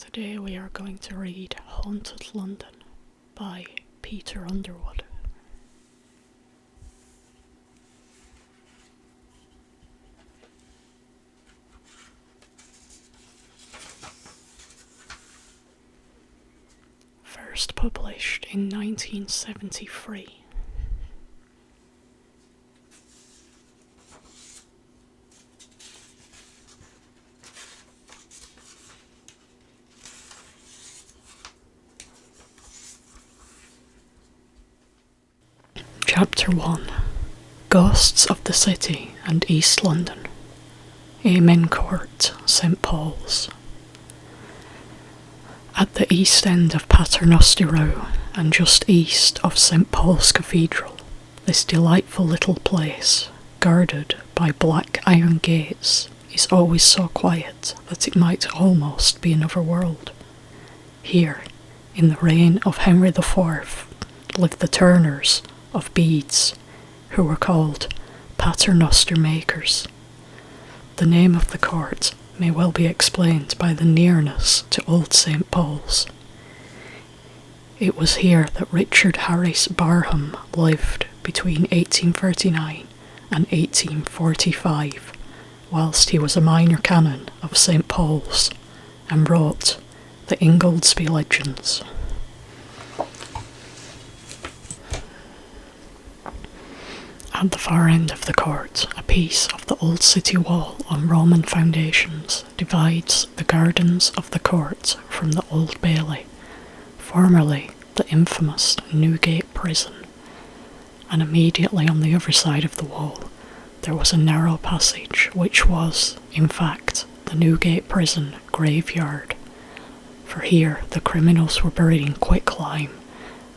Today we are going to read Haunted London by Peter Underwood. First published in 1973. Chapter 1. Ghosts of the City and East London. Amen Court, St Paul's. At the east end of Paternoster Row, and just east of St Paul's Cathedral, this delightful little place, guarded by black iron gates, is always so quiet that it might almost be another world. Here, in the reign of Henry IV, lived the turners of beads, who were called Paternoster makers. The name of the court may well be explained by the nearness to Old St Paul's. It was here that Richard Harris Barham lived between 1839 and 1845, whilst he was a minor canon of St Paul's, and wrote the Ingoldsby Legends. At the far end of the court, a piece of the old city wall on Roman foundations divides the gardens of the court from the Old Bailey, formerly the infamous Newgate prison, and immediately on the other side of the wall there was a narrow passage which was, in fact, the Newgate prison graveyard, for here the criminals were buried in quicklime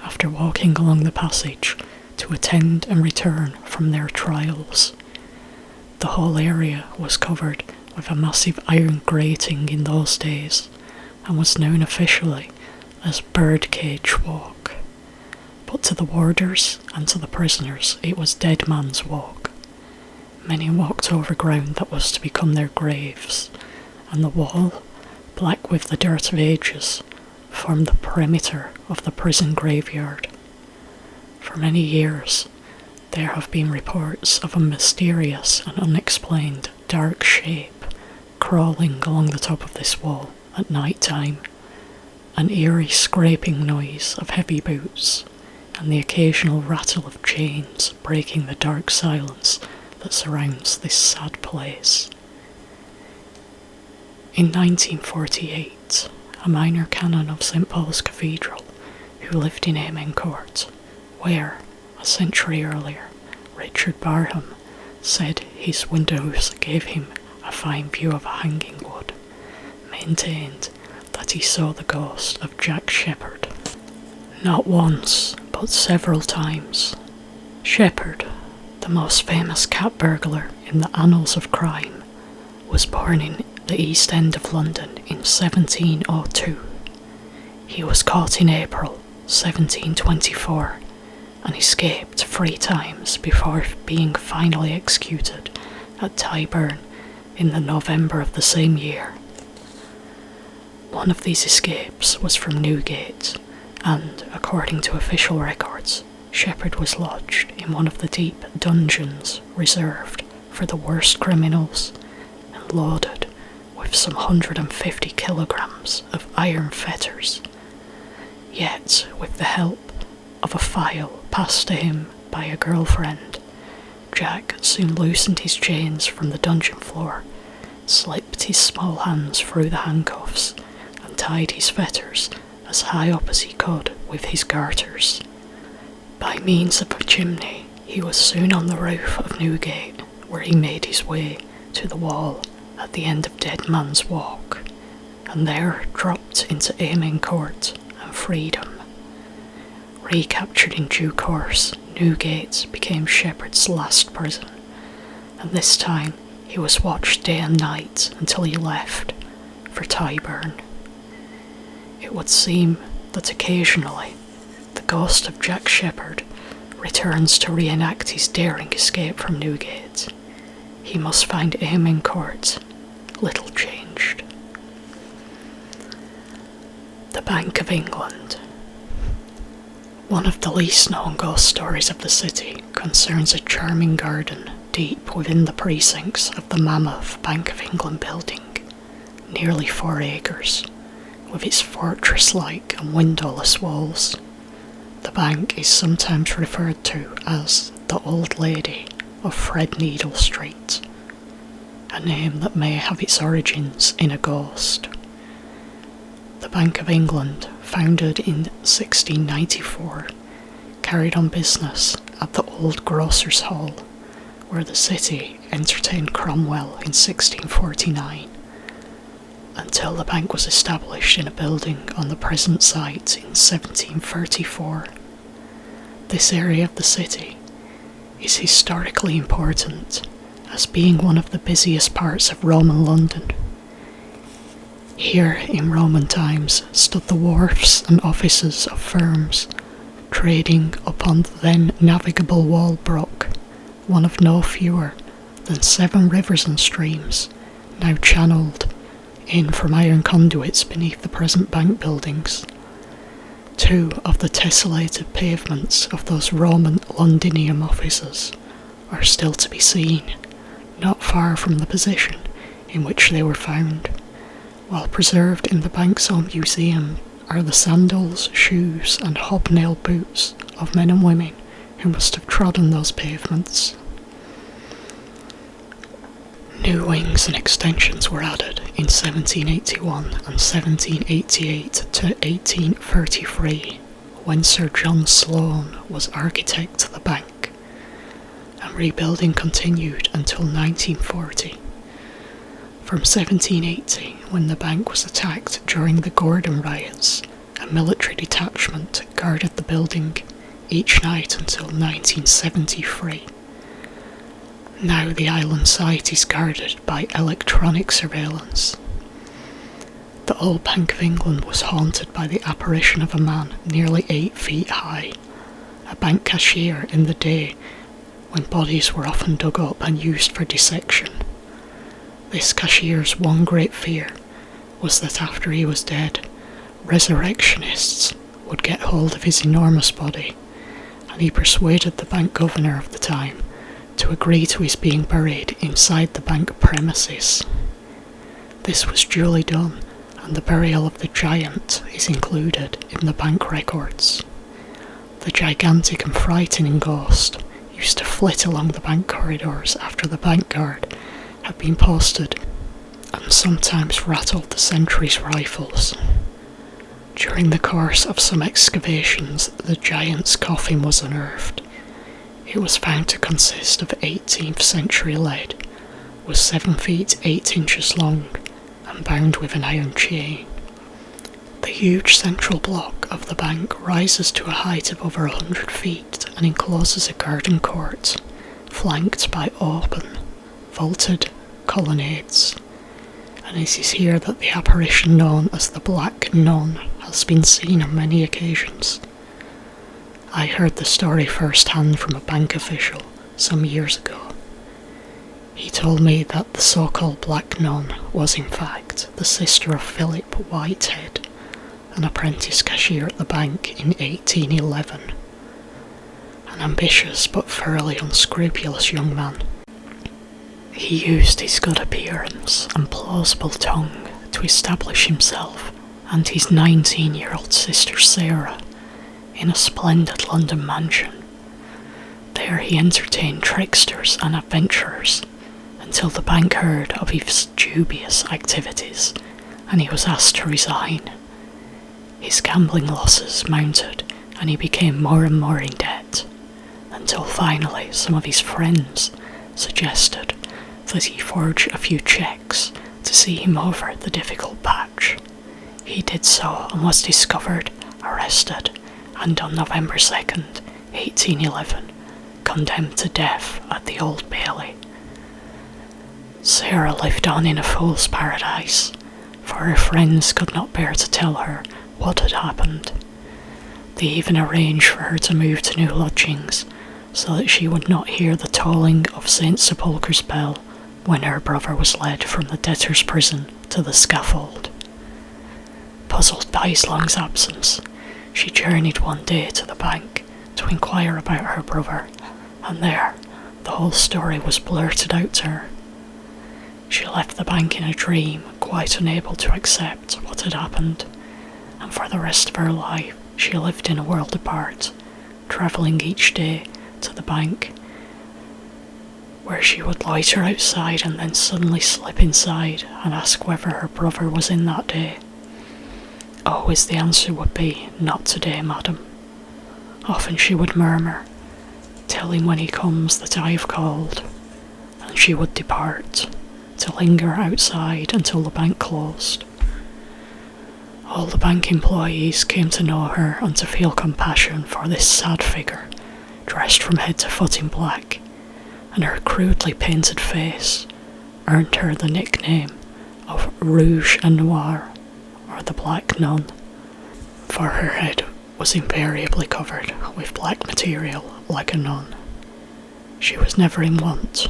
after walking along the passage to attend and return from their trials. The whole area was covered with a massive iron grating in those days, and was known officially as Birdcage Walk. But to the warders and to the prisoners it was Dead Man's Walk. Many walked over ground that was to become their graves, and the wall, black with the dirt of ages, formed the perimeter of the prison graveyard. For many years, there have been reports of a mysterious and unexplained dark shape crawling along the top of this wall at night time, an eerie scraping noise of heavy boots, and the occasional rattle of chains breaking the dark silence that surrounds this sad place. In 1948, a minor canon of St Paul's Cathedral, who lived in Amen Court, where, a century earlier, Richard Barham said his windows gave him a fine view of a hanging wood, maintained that he saw the ghost of Jack Sheppard. Not once, but several times. Sheppard, the most famous cat burglar in the annals of crime, was born in the East End of London in 1702. He was caught in April 1724 and escaped 3 times before being finally executed at Tyburn in the November of the same year. One of these escapes was from Newgate, and, according to official records, Sheppard was lodged in one of the deep dungeons reserved for the worst criminals and loaded with some 150 kilograms of iron fetters. Yet, with the help of a file passed to him by a girlfriend, Jack soon loosened his chains from the dungeon floor, slipped his small hands through the handcuffs, and tied his fetters as high up as he could with his garters. By means of a chimney, he was soon on the roof of Newgate, where he made his way to the wall at the end of Dead Man's Walk, and there dropped into Amen Court and freedom. Recaptured in due course, Newgate became Sheppard's last prison, and this time he was watched day and night until he left for Tyburn. It would seem that occasionally the ghost of Jack Sheppard returns to reenact his daring escape from Newgate. He must find Amen Court little changed. Bank of England. One of the least known ghost stories of the city concerns a charming garden deep within the precincts of the mammoth Bank of England building, nearly 4 acres, with its fortress-like and windowless walls. The bank is sometimes referred to as the Old Lady of Threadneedle Street, a name that may have its origins in a ghost. The Bank of England, founded in 1694, carried on business at the Old Grocers' Hall, where the city entertained Cromwell in 1649, until the bank was established in a building on the present site in 1734. This area of the city is historically important as being one of the busiest parts of Roman London. Here in Roman times stood the wharfs and offices of firms trading upon the then navigable Walbrook, one of no fewer than 7 rivers and streams, now channelled in from iron conduits beneath the present bank buildings. 2 of the tessellated pavements of those Roman Londinium offices are still to be seen, not far from the position in which they were found. While preserved in the bank's own museum are the sandals, shoes and hobnail boots of men and women who must have trodden those pavements. New wings and extensions were added in 1781 and 1788 to 1833, when Sir John Sloane was architect to the bank, and rebuilding continued until 1940. From 1780, when the bank was attacked during the Gordon riots, a military detachment guarded the building each night until 1973. Now the island site is guarded by electronic surveillance. The old Bank of England was haunted by the apparition of a man nearly 8 feet high, a bank cashier in the day when bodies were often dug up and used for dissection. This cashier's one great fear was that after he was dead, resurrectionists would get hold of his enormous body, and he persuaded the bank governor of the time to agree to his being buried inside the bank premises. This was duly done, and the burial of the giant is included in the bank records. The gigantic and frightening ghost used to flit along the bank corridors after the bank guard had been posted, and sometimes rattled the sentries' rifles. During the course of some excavations, the giant's coffin was unearthed. It was found to consist of 18th century lead, was 7 feet 8 inches long, and bound with an iron chain. The huge central block of the bank rises to a height of over 100 feet and encloses a garden court, flanked by open, vaulted colonnades, and it is here that the apparition known as the Black Nun has been seen on many occasions. I heard the story first-hand from a bank official some years ago. He told me that the so-called Black Nun was in fact the sister of Philip Whitehead, an apprentice cashier at the bank in 1811. An ambitious but fairly unscrupulous young man. He used his good appearance and plausible tongue to establish himself and his 19-year-old sister Sarah in a splendid London mansion. There he entertained tricksters and adventurers until the bank heard of his dubious activities and he was asked to resign. His gambling losses mounted and he became more and more in debt, until finally some of his friends suggested that he forge a few cheques to see him over the difficult patch. He did so and was discovered, arrested, and on November 2nd, 1811, condemned to death at the Old Bailey. Sarah lived on in a fool's paradise, for her friends could not bear to tell her what had happened. They even arranged for her to move to new lodgings, so that she would not hear the tolling of St. Sepulchre's bell when her brother was led from the debtor's prison to the scaffold. Puzzled by his long absence, she journeyed one day to the bank to inquire about her brother, and there the whole story was blurted out to her. She left the bank in a dream, quite unable to accept what had happened, and for the rest of her life she lived in a world apart, travelling each day to the bank, where she would loiter outside and then suddenly slip inside and ask whether her brother was in that day. Always the answer would be, "Not today, madam." Often she would murmur, "Tell him when he comes that I have called," and she would depart, to linger outside until the bank closed. All the bank employees came to know her and to feel compassion for this sad figure, dressed from head to foot in black, and her crudely painted face earned her the nickname of Rouge and Noir, or the Black Nun, for her head was invariably covered with black material like a nun. She was never in want,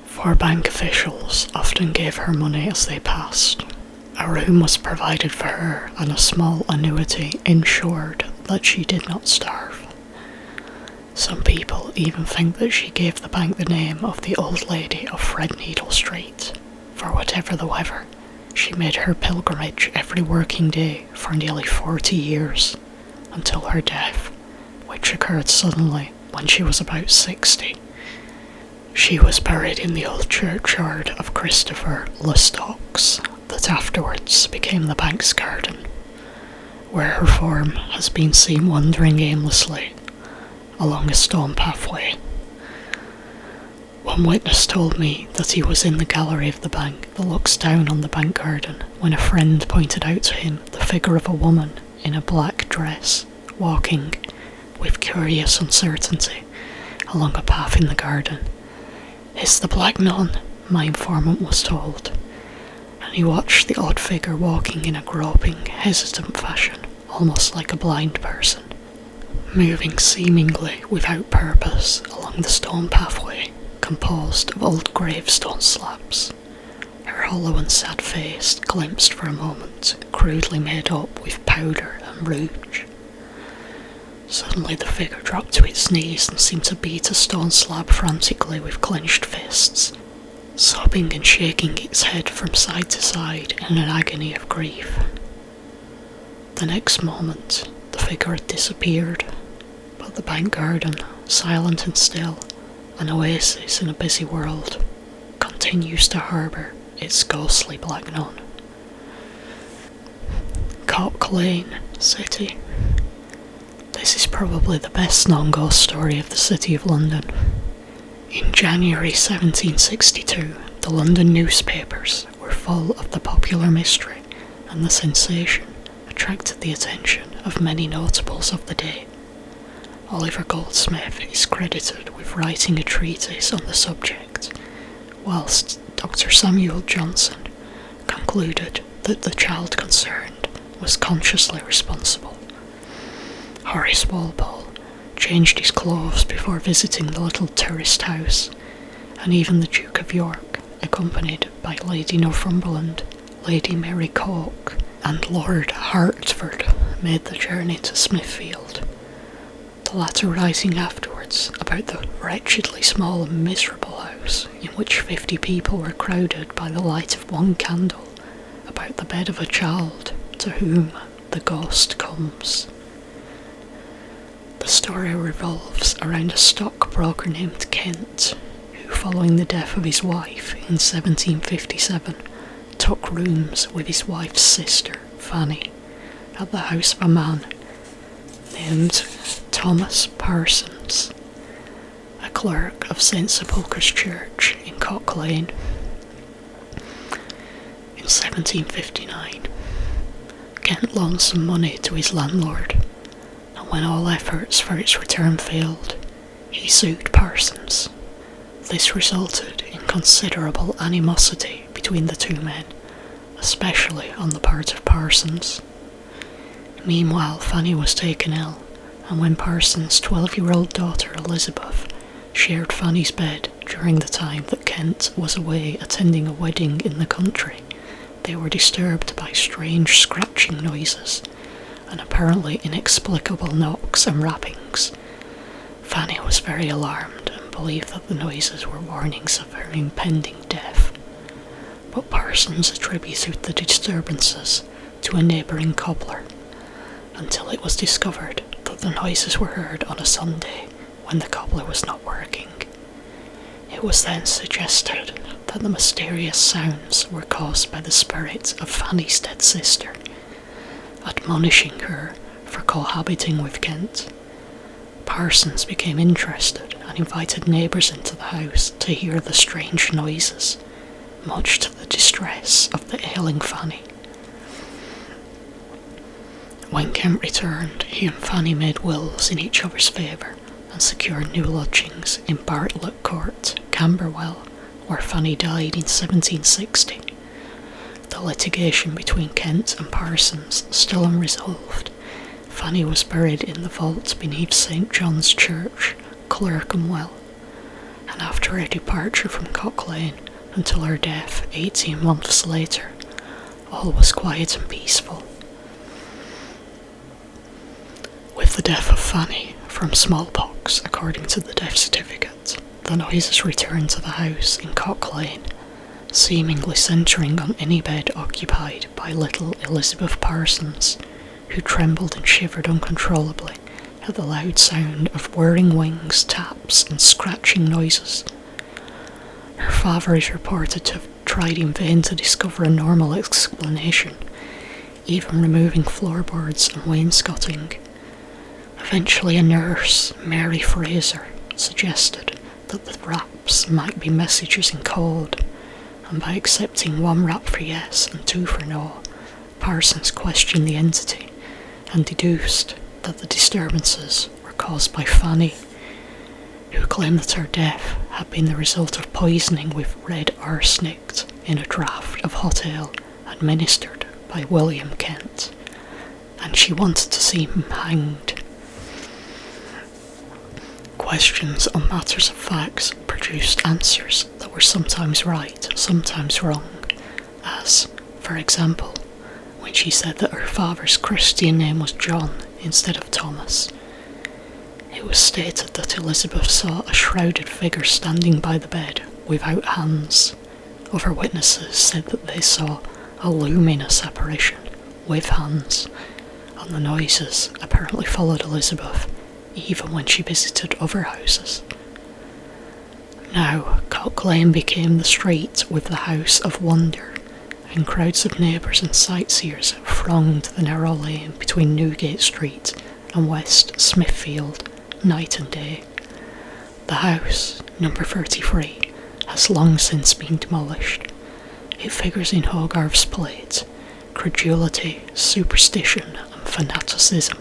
for bank officials often gave her money as they passed. A room was provided for her, and a small annuity ensured that she did not starve. Some people even think that she gave the bank the name of the Old Lady of Threadneedle Street, for whatever the weather, she made her pilgrimage every working day for nearly 40 years, until her death, which occurred suddenly when she was about 60. She was buried in the old churchyard of Christopher Lestocks, that afterwards became the bank's garden, where her form has been seen wandering aimlessly along a stone pathway. One witness told me that he was in the gallery of the bank that looks down on the bank garden when a friend pointed out to him the figure of a woman in a black dress, walking, with curious uncertainty, along a path in the garden. "It's the Black Nun," my informant was told, and he watched the odd figure walking in a groping, hesitant fashion, almost like a blind person, moving seemingly without purpose along the stone pathway composed of old gravestone slabs, her hollow and sad face glimpsed for a moment, crudely made up with powder and rouge. Suddenly the figure dropped to its knees and seemed to beat a stone slab frantically with clenched fists, sobbing and shaking its head from side to side in an agony of grief. The next moment, the figure had disappeared, but the bank garden, silent and still, an oasis in a busy world, continues to harbour its ghostly Black Nun. Cock Lane City. This is probably the best known ghost story of the City of London. In January 1762, the London newspapers were full of the popular mystery, and the sensation attracted the attention of many notables of the day. Oliver Goldsmith is credited with writing a treatise on the subject, whilst Dr. Samuel Johnson concluded that the child concerned was consciously responsible. Horace Walpole changed his clothes before visiting the little tourist house, and even the Duke of York, accompanied by Lady Northumberland, Lady Mary Coke, and Lord Hertford, made the journey to Smithfield, the latter writing afterwards about the wretchedly small and miserable house in which 50 people were crowded by the light of one candle about the bed of a child to whom the ghost comes. The story revolves around a stockbroker named Kent, who, following the death of his wife in 1757, took rooms with his wife's sister, Fanny, at the house of a man named Thomas Parsons, a clerk of St Sepulchre's Church in Cock Lane. In 1759, Kent loaned some money to his landlord, and when all efforts for its return failed, he sued Parsons. This resulted in considerable animosity between the two men, especially on the part of Parsons. Meanwhile, Fanny was taken ill, and when Parsons' 12-year-old daughter Elizabeth shared Fanny's bed during the time that Kent was away attending a wedding in the country, they were disturbed by strange scratching noises and apparently inexplicable knocks and rappings. Fanny was very alarmed and believed that the noises were warnings of her impending death, but Parsons attributed the disturbances to a neighbouring cobbler, until it was discovered that the noises were heard on a Sunday when the cobbler was not working. It was then suggested that the mysterious sounds were caused by the spirit of Fanny's dead sister, admonishing her for cohabiting with Kent. Parsons became interested and invited neighbours into the house to hear the strange noises, much to the distress of the ailing Fanny. When Kent returned, he and Fanny made wills in each other's favour and secured new lodgings in Bartlett Court, Camberwell, where Fanny died in 1760. The litigation between Kent and Parsons still unresolved, Fanny was buried in the vault beneath St John's Church, Clerkenwell, and after her departure from Cock Lane until her death 18 months later, all was quiet and peaceful. With the death of Fanny from smallpox, according to the death certificate, the noises returned to the house in Cock Lane, seemingly centring on any bed occupied by little Elizabeth Parsons, who trembled and shivered uncontrollably at the loud sound of whirring wings, taps, and scratching noises. Her father is reported to have tried in vain to discover a normal explanation, even removing floorboards and wainscoting. Eventually a nurse, Mary Fraser, suggested that the raps might be messages in code, and by accepting one rap for yes and two for no, Parsons questioned the entity and deduced that the disturbances were caused by Fanny, who claimed that her death had been the result of poisoning with red arsenic in a draught of hot ale administered by William Kent, and she wanted to see him hanged. Questions on matters of facts produced answers that were sometimes right, sometimes wrong, as, for example, when she said that her father's Christian name was John instead of Thomas. It was stated that Elizabeth saw a shrouded figure standing by the bed without hands. Other witnesses said that they saw a luminous apparition with hands, and the noises apparently followed Elizabeth even when she visited other houses. Now, Cock Lane became the street with the House of Wonder, and crowds of neighbours and sightseers thronged the narrow lane between Newgate Street and West Smithfield night and day. The house, number 33, has long since been demolished. It figures in Hogarth's plate, credulity, superstition and fanaticism.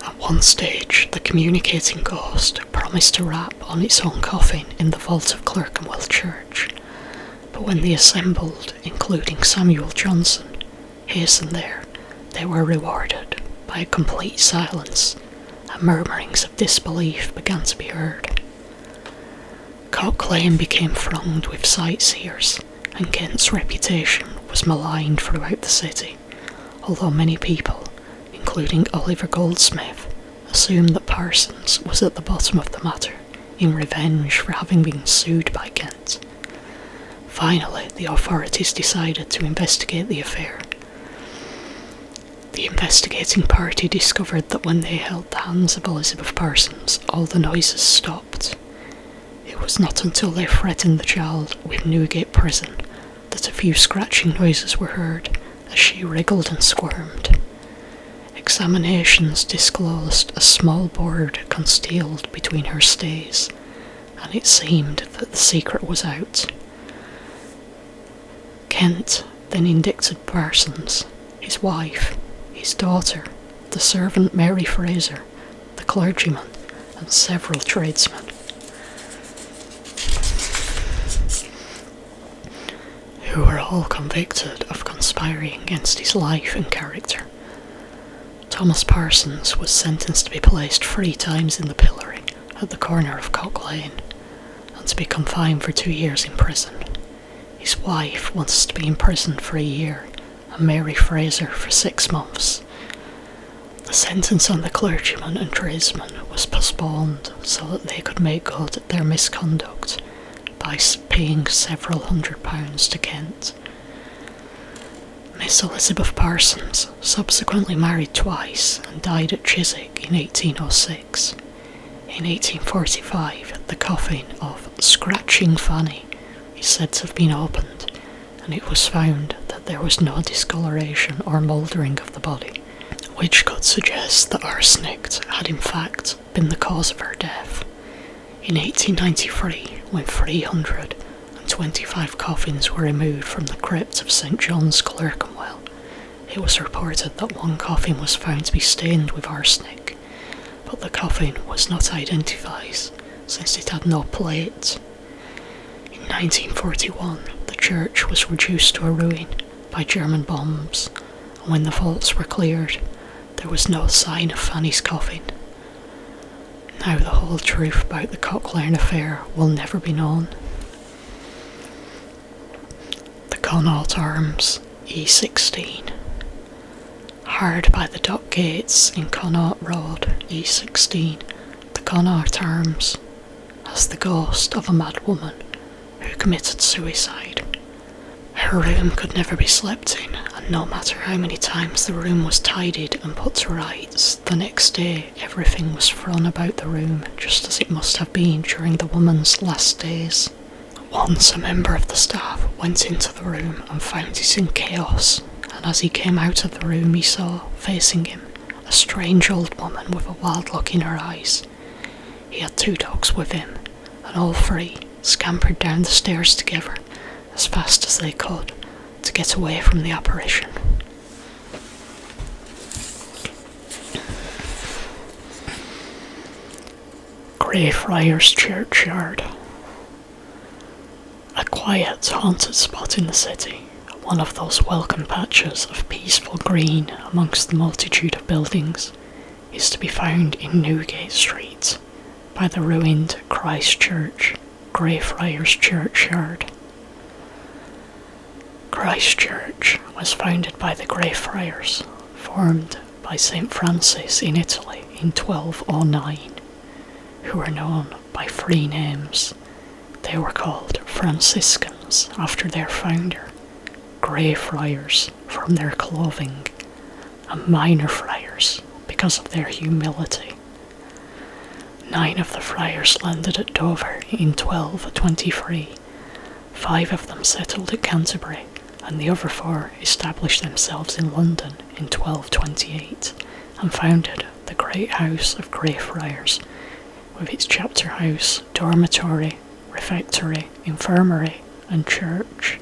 At one stage, the communicating ghost promised to rap on its own coffin in the vault of Clerkenwell Church, but when the assembled, including Samuel Johnson, hastened there, they were rewarded by a complete silence, and murmurings of disbelief began to be heard. Cock Lane became thronged with sightseers, and Kent's reputation was maligned throughout the city, although many people, including Oliver Goldsmith, assumed that Parsons was at the bottom of the matter in revenge for having been sued by Kent. Finally, the authorities decided to investigate the affair. The investigating party discovered that when they held the hands of Elizabeth Parsons, all the noises stopped. It was not until they threatened the child with Newgate Prison that a few scratching noises were heard as she wriggled and squirmed. Examinations disclosed a small board concealed between her stays, and it seemed that the secret was out. Kent then indicted Parsons, his wife, his daughter, the servant Mary Fraser, the clergyman, and several tradesmen, who were all convicted of conspiring against his life and character. Thomas Parsons was sentenced to be placed 3 times in the pillory at the corner of Cock Lane, and to be confined for 2 years in prison. His wife was to be imprisoned for a year, and Mary Fraser for 6 months. The sentence on the clergyman and tradesman was postponed so that they could make good their misconduct by paying several £100s to Kent. Miss Elizabeth Parsons subsequently married twice and died at Chiswick in 1806. In 1845, the coffin of Scratching Fanny is said to have been opened, and it was found that there was no discoloration or mouldering of the body, which could suggest that arsenic had in fact been the cause of her death. In 1893, when 325 coffins were removed from the crypt of St John's, Clerkenwell, it was reported that one coffin was found to be stained with arsenic, but the coffin was not identified since it had no plate. In 1941, the church was reduced to a ruin by German bombs, and when the vaults were cleared, there was no sign of Fanny's coffin. Now the whole truth about the Coquelin affair will never be known. The Connaught Arms, E16. Hard by the dock gates in Connaught Road, E16, the Connaught Arms has the ghost of a mad woman who committed suicide. Her room could never be slept in, and no matter how many times the room was tidied and put to rights, the next day everything was thrown about the room just as it must have been during the woman's last days. Once a member of the staff went into the room and found it in chaos, and as he came out of the room he saw, facing him, a strange old woman with a wild look in her eyes. He had 2 dogs with him, and all 3 scampered down the stairs together as fast as they could to get away from the apparition. Greyfriars Churchyard. A quiet, haunted spot in the city, one of those welcome patches of peaceful green amongst the multitude of buildings, is to be found in Newgate Street, by the ruined Christ Church, Greyfriars Churchyard. Christ Church was founded by the Greyfriars, formed by St Francis in Italy in 1209, who are known by 3 names. They were called Franciscans after their founder, Greyfriars from their clothing, and Minor Friars because of their humility. 9 of the friars landed at Dover in 1223. 5 of them settled at Canterbury, and the other 4 established themselves in London in 1228 and founded the Great House of Greyfriars, with its chapter house, dormitory, refectory, infirmary, and church.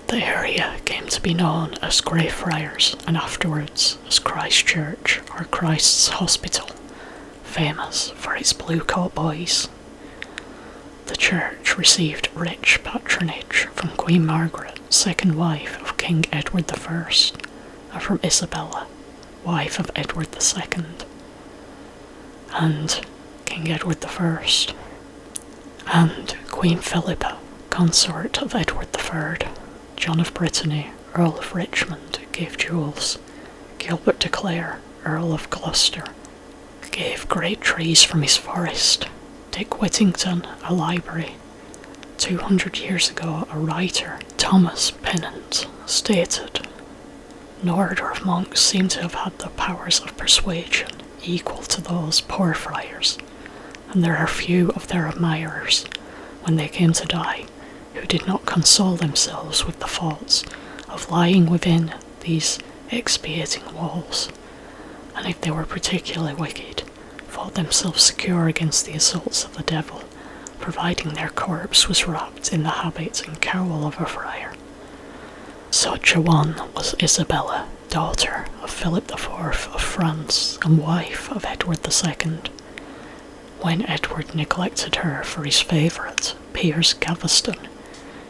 The area came to be known as Greyfriars and afterwards as Christ Church or Christ's Hospital, famous for its blue coat boys. The church received rich patronage from Queen Margaret, second wife of King Edward I, and from Isabella, wife of Edward II, and King Edward I, and Queen Philippa, consort of Edward III. John of Brittany, Earl of Richmond, gave jewels. Gilbert de Clare, Earl of Gloucester, gave great trees from his forest. Dick Whittington, a library. 200 years ago, a writer, Thomas Pennant, stated, "No order of monks seem to have had the powers of persuasion equal to those poor friars, and there are few of their admirers, when they came to die, who did not console themselves with the faults of lying within these expiating walls, and if they were particularly wicked, thought themselves secure against the assaults of the devil, providing their corpse was wrapped in the habit and cowl of a friar." Such a one was Isabella, daughter of Philip IV of France and wife of Edward II. When Edward neglected her for his favourite, Piers Gaveston,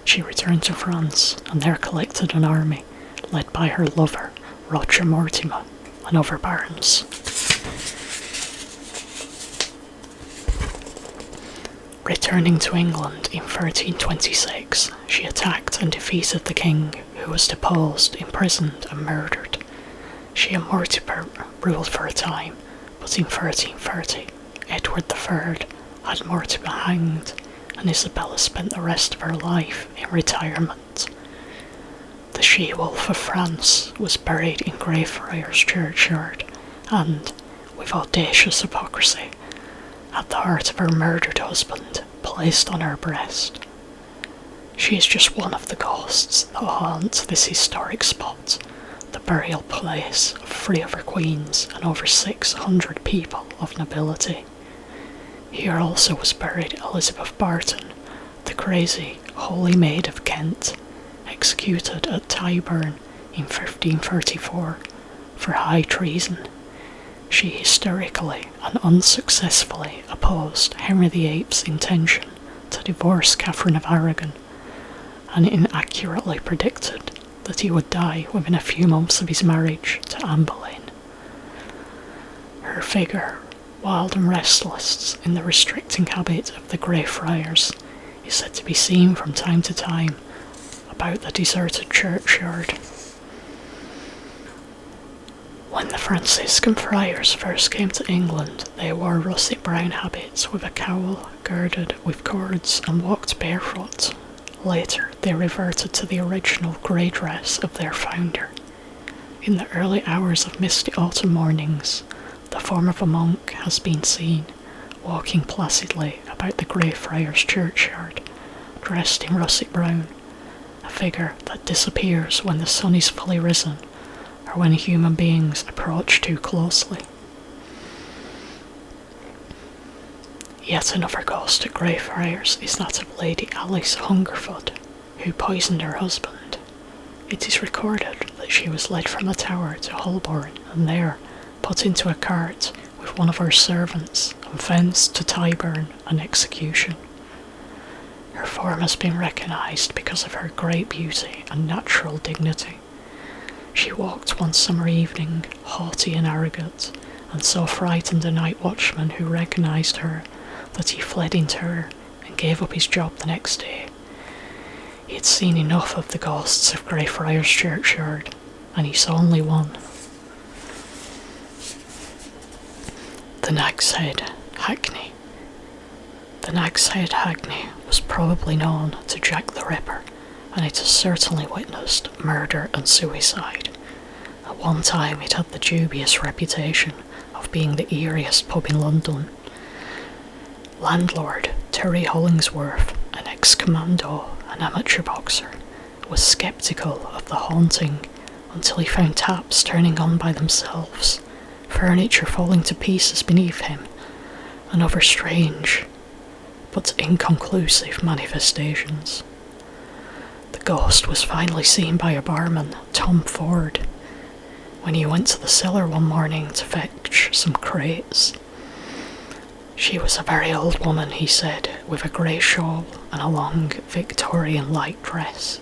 she returned to France and there collected an army led by her lover, Roger Mortimer, and other barons. Returning to England in 1326, she attacked and defeated the king, who was deposed, imprisoned and murdered. She and Mortimer ruled for a time, but in 1330, Edward III had Mortimer hanged, and Isabella spent the rest of her life in retirement. The she-wolf of France was buried in Greyfriars churchyard, and, with audacious hypocrisy, had the heart of her murdered husband placed on her breast. She is just one of the ghosts that haunt this historic spot, the burial place of 3 of her queens and over 600 people of nobility. Here also was buried Elizabeth Barton, the crazy Holy Maid of Kent, executed at Tyburn in 1534 for high treason. She hysterically and unsuccessfully opposed Henry VIII's intention to divorce Catherine of Aragon, and inaccurately predicted that he would die within a few months of his marriage to Anne Boleyn. Her figure, wild and restless in the restricting habit of the Greyfriars, is said to be seen from time to time about the deserted churchyard. When the Franciscan friars first came to England, they wore russet brown habits with a cowl girded with cords and walked barefoot. Later, they reverted to the original grey dress of their founder. In the early hours of misty autumn mornings, the form of a monk has been seen, walking placidly about the Greyfriars churchyard, dressed in russet brown, a figure that disappears when the sun is fully risen, or when human beings approach too closely. Yet another ghost at Greyfriars is that of Lady Alice Hungerford, who poisoned her husband. It is recorded that she was led from the tower to Holborn and there put into a cart with one of her servants and thence to Tyburn and execution. Her form has been recognised because of her great beauty and natural dignity. She walked one summer evening, haughty and arrogant, and so frightened a night watchman who recognised her that he fled in terror and gave up his job the next day. He had seen enough of the ghosts of Greyfriars churchyard, and he saw only one. The Nag's Head, Hackney. The Nag's Head, Hackney, was probably known to Jack the Ripper, and it has certainly witnessed murder and suicide. At one time it had the dubious reputation of being the eeriest pub in London. Landlord Terry Hollingsworth, an ex-commando and amateur boxer, was sceptical of the haunting until he found taps turning on by themselves, furniture falling to pieces beneath him, and other strange but inconclusive manifestations. The ghost was finally seen by a barman, Tom Ford, when he went to the cellar one morning to fetch some crates. She was a very old woman, he said, with a grey shawl and a long Victorian light dress.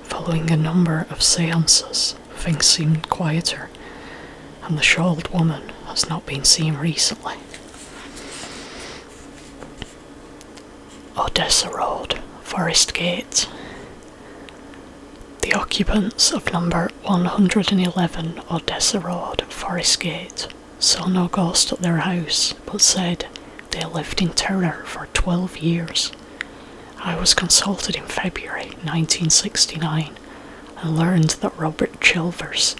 Following a number of seances, things seemed quieter, and the shawled woman has not been seen recently. Odessa Road, Forest Gate. The occupants of number 111 Odessa Road, Forest Gate, saw no ghost at their house, but said they lived in terror for 12 years. I was consulted in February 1969 and learned that Robert Chilvers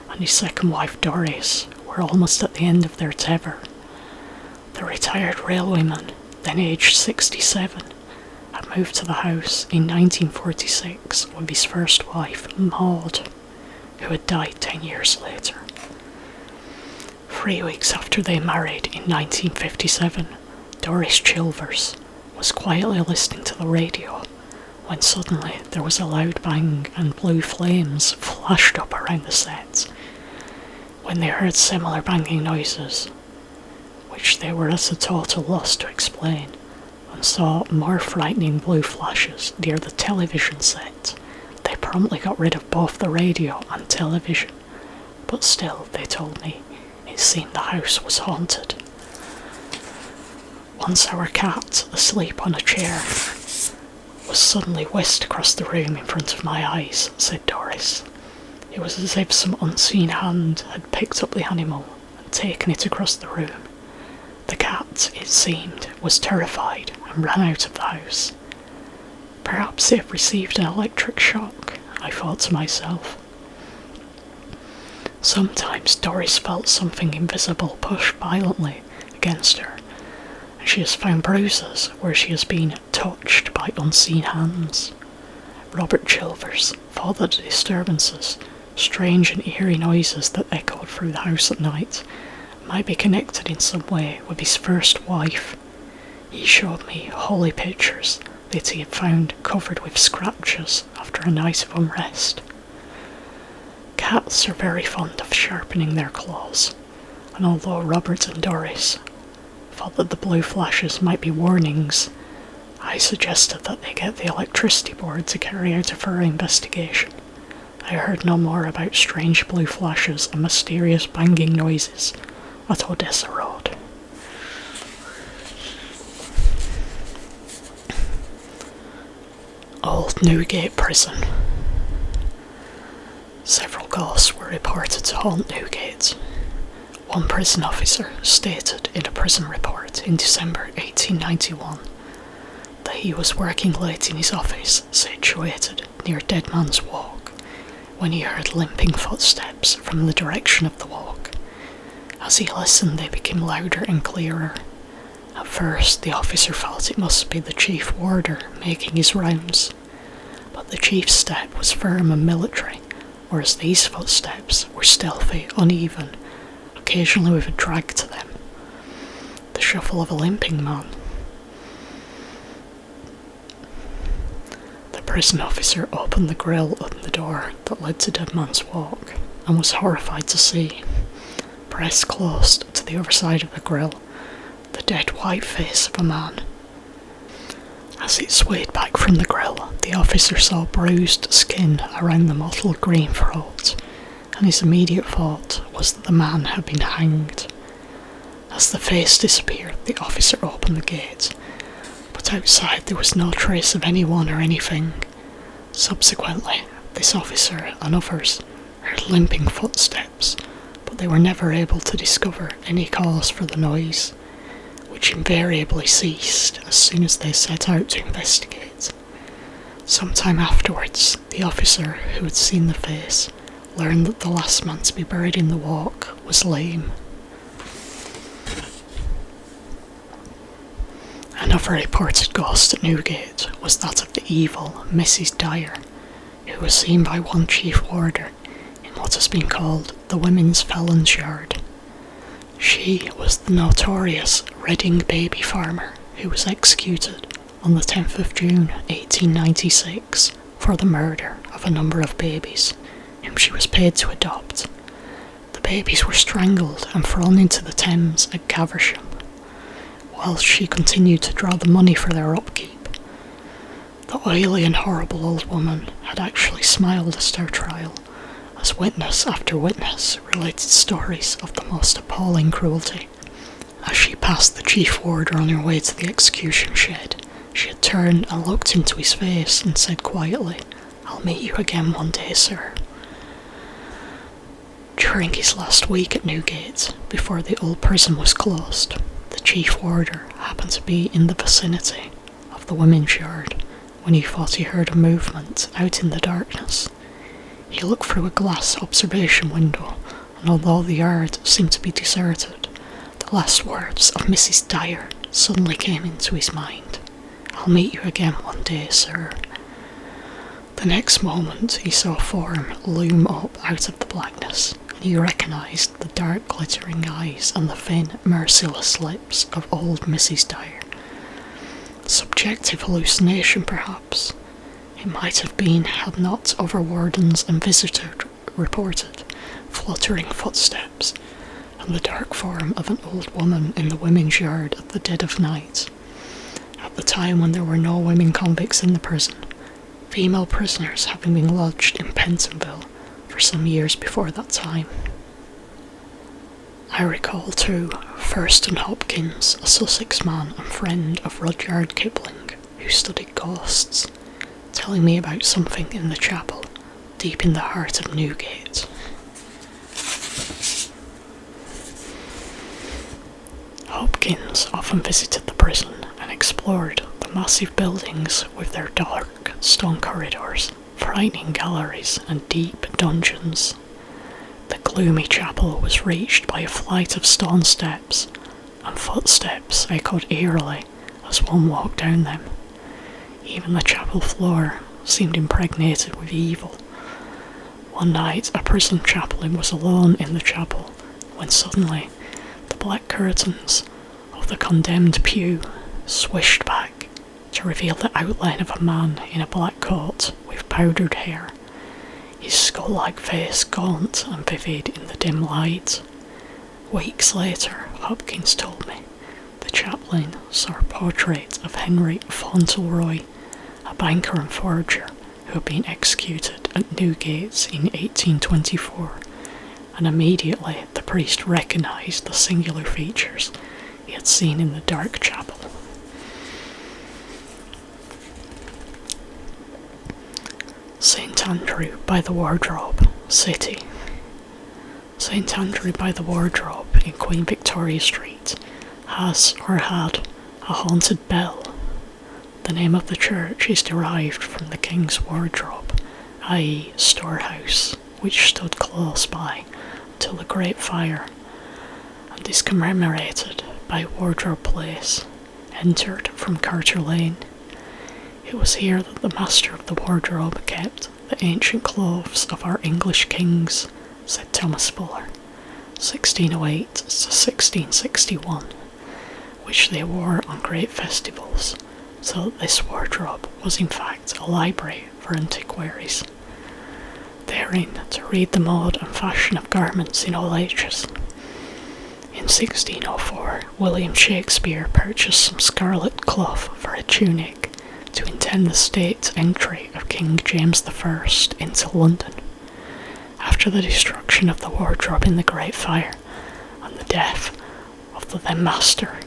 and his second wife Doris were almost at the end of their tether. The retired railwayman, then aged 67, had moved to the house in 1946 with his first wife, Maud, who had died 10 years later. 3 weeks after they married in 1957, Doris Chilvers was quietly listening to the radio when suddenly there was a loud bang and blue flames flashed up around the set. When they heard similar banging noises, which they were at a total loss to explain, and saw more frightening blue flashes near the television set, they promptly got rid of both the radio and television, but still, they told me, it seemed the house was haunted. once our cat, asleep on a chair, was suddenly whisked across the room in front of my eyes," said Doris. "It was as if some unseen hand had picked up the animal and taken it across the room. The cat, it seemed, was terrified and ran out of the house. Perhaps it had received an electric shock, I thought to myself. Sometimes Doris felt something invisible push violently against her, and she has found bruises where she has been touched by unseen hands. Robert Chilvers thought that the disturbances, strange and eerie noises that echoed through the house at night, might be connected in some way with his first wife. He showed me holy pictures that he had found covered with scratches after a night of unrest. Cats are very fond of sharpening their claws, and although Robert and Doris thought that the blue flashes might be warnings, I suggested that they get the electricity board to carry out a thorough investigation. I heard no more about strange blue flashes and mysterious banging noises at Odessa Road. Old Newgate Prison. Several ghosts were reported to haunt Newgate. One prison officer stated in a prison report in December 1891 that he was working late in his office situated near Dead Man's Walk when he heard limping footsteps from the direction of the walk. As he listened, they became louder and clearer. At first, the officer thought it must be the chief warder making his rounds, but the chief's step was firm and military, whereas these footsteps were stealthy, uneven, occasionally with a drag to them, the shuffle of a limping man. The prison officer opened the grille on the door that led to Dead Man's Walk, and was horrified to see, pressed close to the other side of the grille, the dead white face of a man. As it swayed back from the grille, the officer saw bruised skin around the mottled green throat, and his immediate thought was that the man had been hanged. As the face disappeared, the officer opened the gate, but outside there was no trace of anyone or anything. Subsequently, this officer and others heard limping footsteps, but they were never able to discover any cause for the noise, which invariably ceased as soon as they set out to investigate. Sometime afterwards, the officer who had seen the face learned that the last man to be buried in the walk was lame. Another reported ghost at Newgate was that of the evil Mrs. Dyer, who was seen by one chief warder in what has been called the Women's Felons' Yard. She was the notorious Reading baby farmer who was executed on the 10th of June 1896 for the murder of a number of babies whom she was paid to adopt. The babies were strangled and thrown into the Thames at Caversham, whilst she continued to draw the money for their upkeep. The oily and horrible old woman had actually smiled at her trial, as witness after witness related stories of the most appalling cruelty. As she passed the chief warder on her way to the execution shed, she had turned and looked into his face and said quietly, "I'll meet you again one day, sir." During his last week at Newgate, before the old prison was closed, the chief warder happened to be in the vicinity of the women's yard when he thought he heard a movement out in the darkness. He looked through a glass observation window, and although the yard seemed to be deserted, the last words of Mrs. Dyer suddenly came into his mind. "I'll meet you again one day, sir." The next moment he saw a form loom up out of the blackness, and he recognised the dark glittering eyes and the thin, merciless lips of old Mrs. Dyer. Subjective hallucination, perhaps. It might have been had not other wardens and visitors reported fluttering footsteps and the dark form of an old woman in the women's yard at the dead of night. At the time when there were no women convicts in the prison, female prisoners having been lodged in Pentonville for some years before that time. I recall too Thurston Hopkins, a Sussex man and friend of Rudyard Kipling, who studied ghosts, telling me about something in the chapel, deep in the heart of Newgate. Hopkins often visited the prison and explored the massive buildings with their dark stone corridors, frightening galleries and deep dungeons. The gloomy chapel was reached by a flight of stone steps, and footsteps echoed eerily as one walked down them. Even the chapel floor seemed impregnated with evil. One night, a prison chaplain was alone in the chapel when suddenly the black curtains of the condemned pew swished back to reveal the outline of a man in a black coat with powdered hair, his skull-like face gaunt and vivid in the dim light. Weeks later, Hopkins told me, the chaplain saw a portrait of Henry Fauntleroy, a banker and forger who had been executed at Newgate in 1824, and immediately the priest recognised the singular features he had seen in the dark chapel. St Andrew by the Wardrobe, City. St Andrew by the Wardrobe in Queen Victoria Street has or had a haunted bell. The name of the church is derived from the King's Wardrobe, i.e. storehouse, which stood close by until the Great Fire, and is commemorated by Wardrobe Place, entered from Carter Lane. It was here that the master of the wardrobe kept the ancient clothes of our English kings, said Thomas Fuller, 1608 to 1661, which they wore on great festivals, so that this wardrobe was in fact a library for antiquaries. Therein to read the mode and fashion of garments in all ages. In 1604, William Shakespeare purchased some scarlet cloth for a tunic to intend the state entry of King James I into London. After the destruction of the wardrobe in the Great Fire and the death of the then master,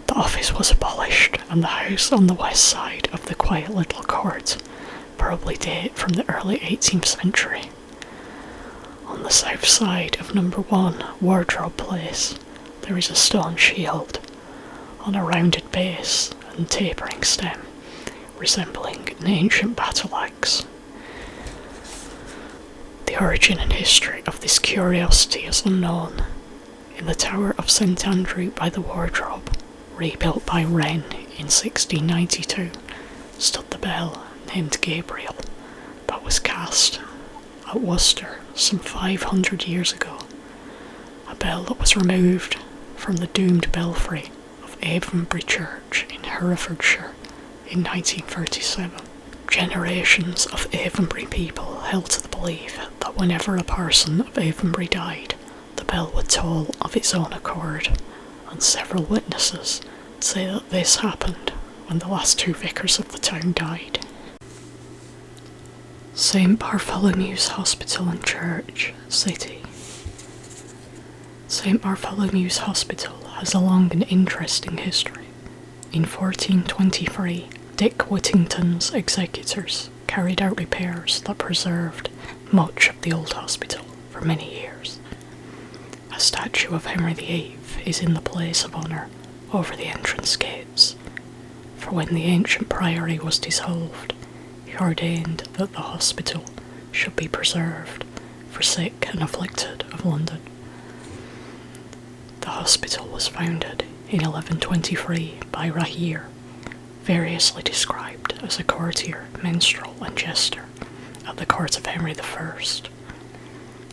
the office was abolished, and the house on the west side of the quiet little court probably date from the early 18th century. On the south side of number 1 Wardrobe Place there is a stone shield on a rounded base and tapering stem, resembling an ancient battle axe. The origin and history of this curiosity is unknown. In the Tower of St Andrew by the Wardrobe, rebuilt by Wren in 1692, stood the bell named Gabriel, that was cast at Worcester some 500 years ago, a bell that was removed from the doomed belfry of Avonbury Church in Herefordshire in 1937. Generations of Avonbury people held to the belief that whenever a person of Avonbury died, the bell would toll of its own accord, and several witnesses say that this happened when the last 2 vicars of the town died. St Bartholomew's Hospital and Church, City. St Bartholomew's Hospital has a long and interesting history. In 1423, Dick Whittington's executors carried out repairs that preserved much of the old hospital for many years. A statue of Henry VIII is in the place of honour over the entrance gates, for when the ancient priory was dissolved, he ordained that the hospital should be preserved for sick and afflicted of London. The hospital was founded in 1123 by Rahere, variously described as a courtier, minstrel and jester at the court of Henry I.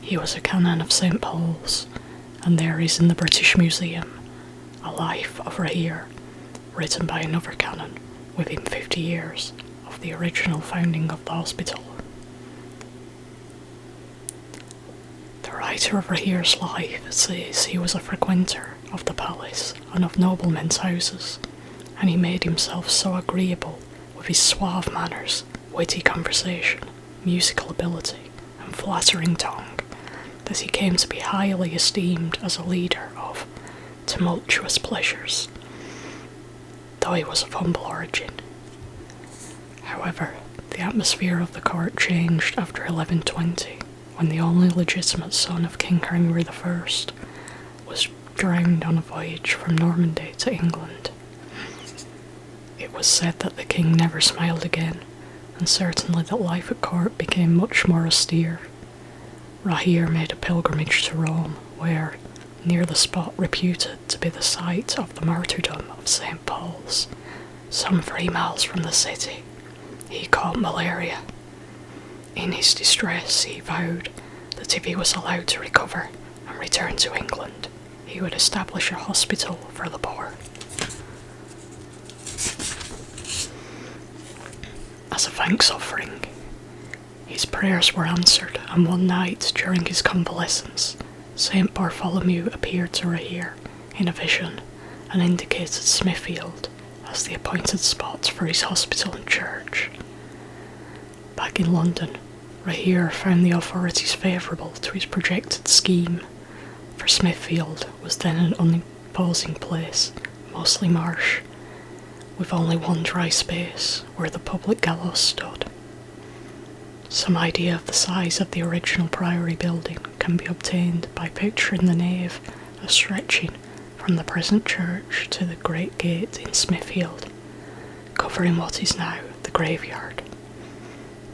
He was a canon of St Paul's, and there is in the British Museum a life of Rahere, written by another canon within 50 years of the original founding of the hospital. The writer of Rahere's life says he was a frequenter of the palace and of noblemen's houses, and he made himself so agreeable with his suave manners, witty conversation, musical ability, and flattering tongue, that he came to be highly esteemed as a leader tumultuous pleasures, though he was of humble origin. However, the atmosphere of the court changed after 1120, when the only legitimate son of King Henry I was drowned on a voyage from Normandy to England. It was said that the king never smiled again, and certainly that life at court became much more austere. Rahere made a pilgrimage to Rome, where, near the spot reputed to be the site of the martyrdom of St. Paul's, some 3 miles from the city, he caught malaria. In his distress, he vowed that if he was allowed to recover and return to England, he would establish a hospital for the poor. As a thanks offering, his prayers were answered, and one night during his convalescence, St. Bartholomew appeared to Rahere in a vision and indicated Smithfield as the appointed spot for his hospital and church. Back in London, Rahere found the authorities favourable to his projected scheme, for Smithfield was then an unimposing place, mostly marsh, with only one dry space where the public gallows stood. Some idea of the size of the original priory building can be obtained by picturing the nave as stretching from the present church to the great gate in Smithfield, covering what is now the graveyard.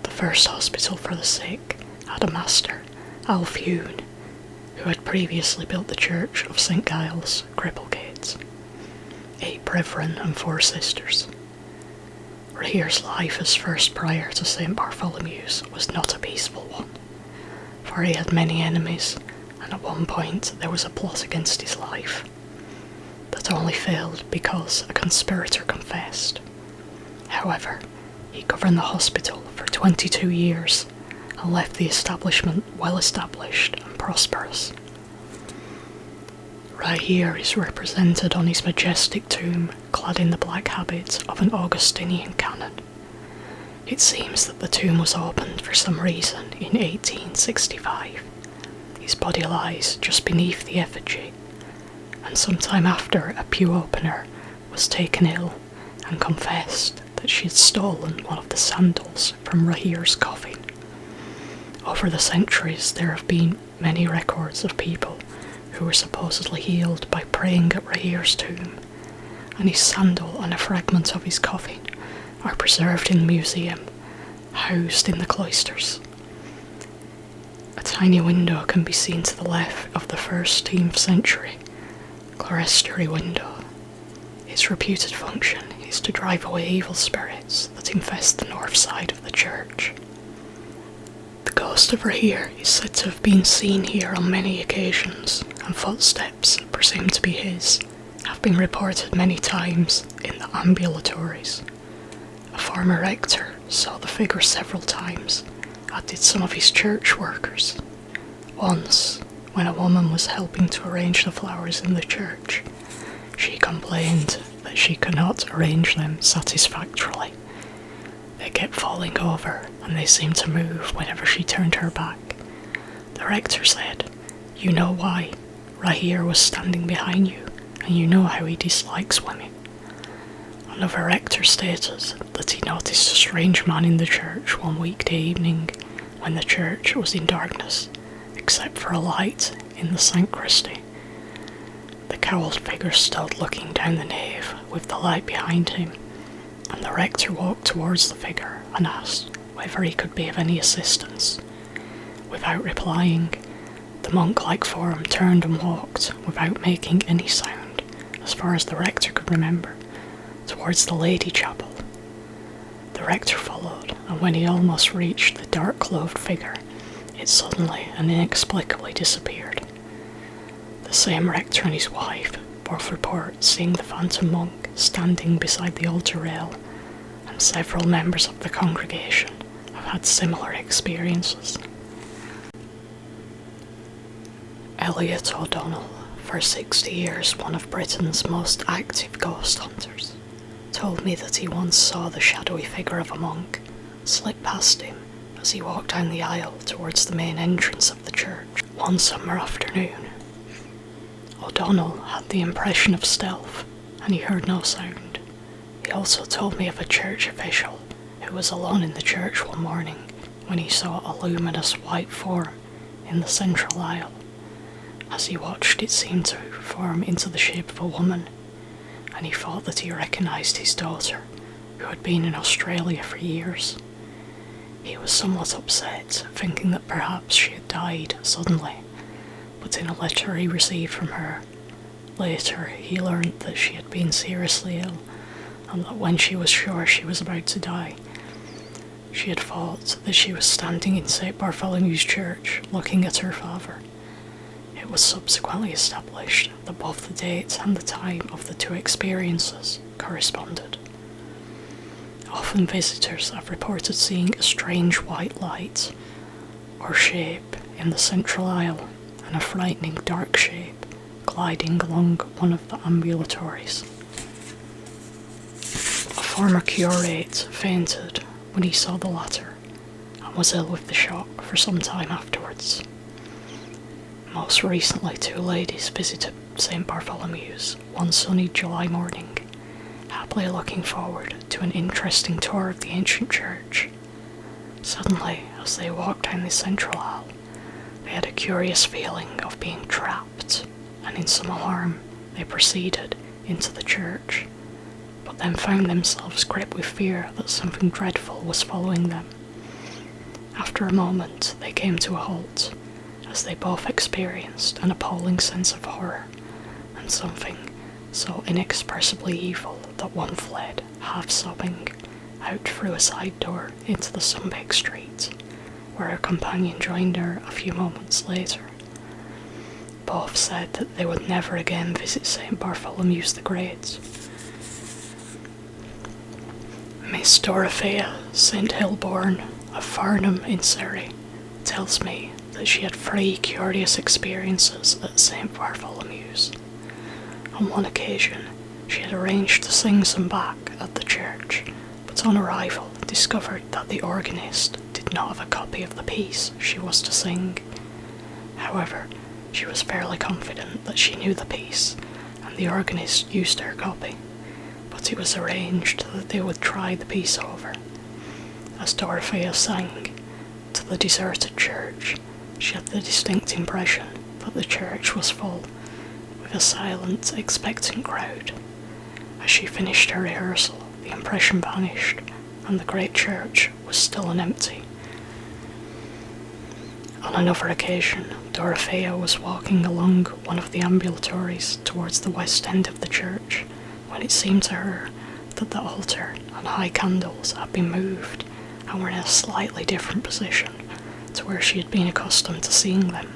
The first hospital for the sick had a master, Alfune, who had previously built the church of St. Giles, Cripplegate, 8 brethren and 4 sisters. Rahere's life as first prior to St. Bartholomew's was not a peaceful one, for he had many enemies, and at one point there was a plot against his life that only failed because a conspirator confessed. However, he governed the hospital for 22 years and left the establishment well established and prosperous. Rahere is represented on his majestic tomb, clad in the black habit of an Augustinian canon. It seems that the tomb was opened for some reason in 1865. His body lies just beneath the effigy, and sometime after, a pew opener was taken ill and confessed that she had stolen one of the sandals from Rahere's coffin. Over the centuries, there have been many records of people who were supposedly healed by praying at Rahere's tomb, and his sandal and a fragment of his coffin are preserved in the museum, housed in the cloisters. A tiny window can be seen to the left of the 13th century clerestory window. Its reputed function is to drive away evil spirits that infest the north side of the church. The ghost of Rahere is said to have been seen here on many occasions, and footsteps, presumed to be his, have been reported many times in the ambulatories. A former rector saw the figure several times, as did some of his church workers. Once, when a woman was helping to arrange the flowers in the church, she complained that she could not arrange them satisfactorily. They kept falling over, and they seemed to move whenever she turned her back. The rector said, "You know why. Rahere was standing behind you, and you know how he dislikes women." Another rector stated that he noticed a strange man in the church one weekday evening when the church was in darkness, except for a light in the sacristy. The cowled figure stood looking down the nave with the light behind him, and the rector walked towards the figure and asked whether he could be of any assistance. Without replying, the monk-like form turned and walked, without making any sound, as far as the rector could remember, towards the lady chapel. The rector followed, and when he almost reached the dark-clothed figure, it suddenly and inexplicably disappeared. The same rector and his wife both report seeing the phantom monk standing beside the altar rail, and several members of the congregation have had similar experiences. Elliot O'Donnell, for 60 years one of Britain's most active ghost hunters, told me that he once saw the shadowy figure of a monk slip past him as he walked down the aisle towards the main entrance of the church one summer afternoon. O'Donnell had the impression of stealth, and he heard no sound. He also told me of a church official who was alone in the church one morning when he saw a luminous white form in the central aisle. As he watched, it seemed to form into the shape of a woman, and he thought that he recognised his daughter, who had been in Australia for years. He was somewhat upset, thinking that perhaps she had died suddenly, but in a letter he received from her later, he learned that she had been seriously ill, and that when she was sure she was about to die, she had thought that she was standing in St. Bartholomew's Church looking at her father. It was subsequently established that both the date and the time of the two experiences corresponded. Often visitors have reported seeing a strange white light or shape in the central aisle and a frightening dark shape gliding along one of the ambulatories. A former curate fainted when he saw the latter and was ill with the shock for some time afterwards. Most recently, two ladies visited St. Bartholomew's one sunny July morning, happily looking forward to an interesting tour of the ancient church. Suddenly, as they walked down the central aisle, they had a curious feeling of being trapped, and in some alarm they proceeded into the church, but then found themselves gripped with fear that something dreadful was following them. After a moment, they came to a halt, as they both experienced an appalling sense of horror, and something so inexpressibly evil that one fled, half sobbing, out through a side door into the sunbaked street, where her companion joined her a few moments later. Both said that they would never again visit St. Bartholomew's the Great. Miss Dorothea St. Hilborn of Farnham in Surrey tells me that she had 3 curious experiences at St. Bartholomew's. On one occasion, she had arranged to sing some Bach at the church, but on arrival discovered that the organist did not have a copy of the piece she was to sing. However, she was fairly confident that she knew the piece, and the organist used her copy, but it was arranged that they would try the piece over. As Dorothea sang to the deserted church, she had the distinct impression that the church was full, with a silent, expectant crowd. As she finished her rehearsal, the impression vanished, and the great church was still and empty. On another occasion, Dorothea was walking along one of the ambulatories towards the west end of the church, when it seemed to her that the altar and high candles had been moved and were in a slightly different position to where she had been accustomed to seeing them.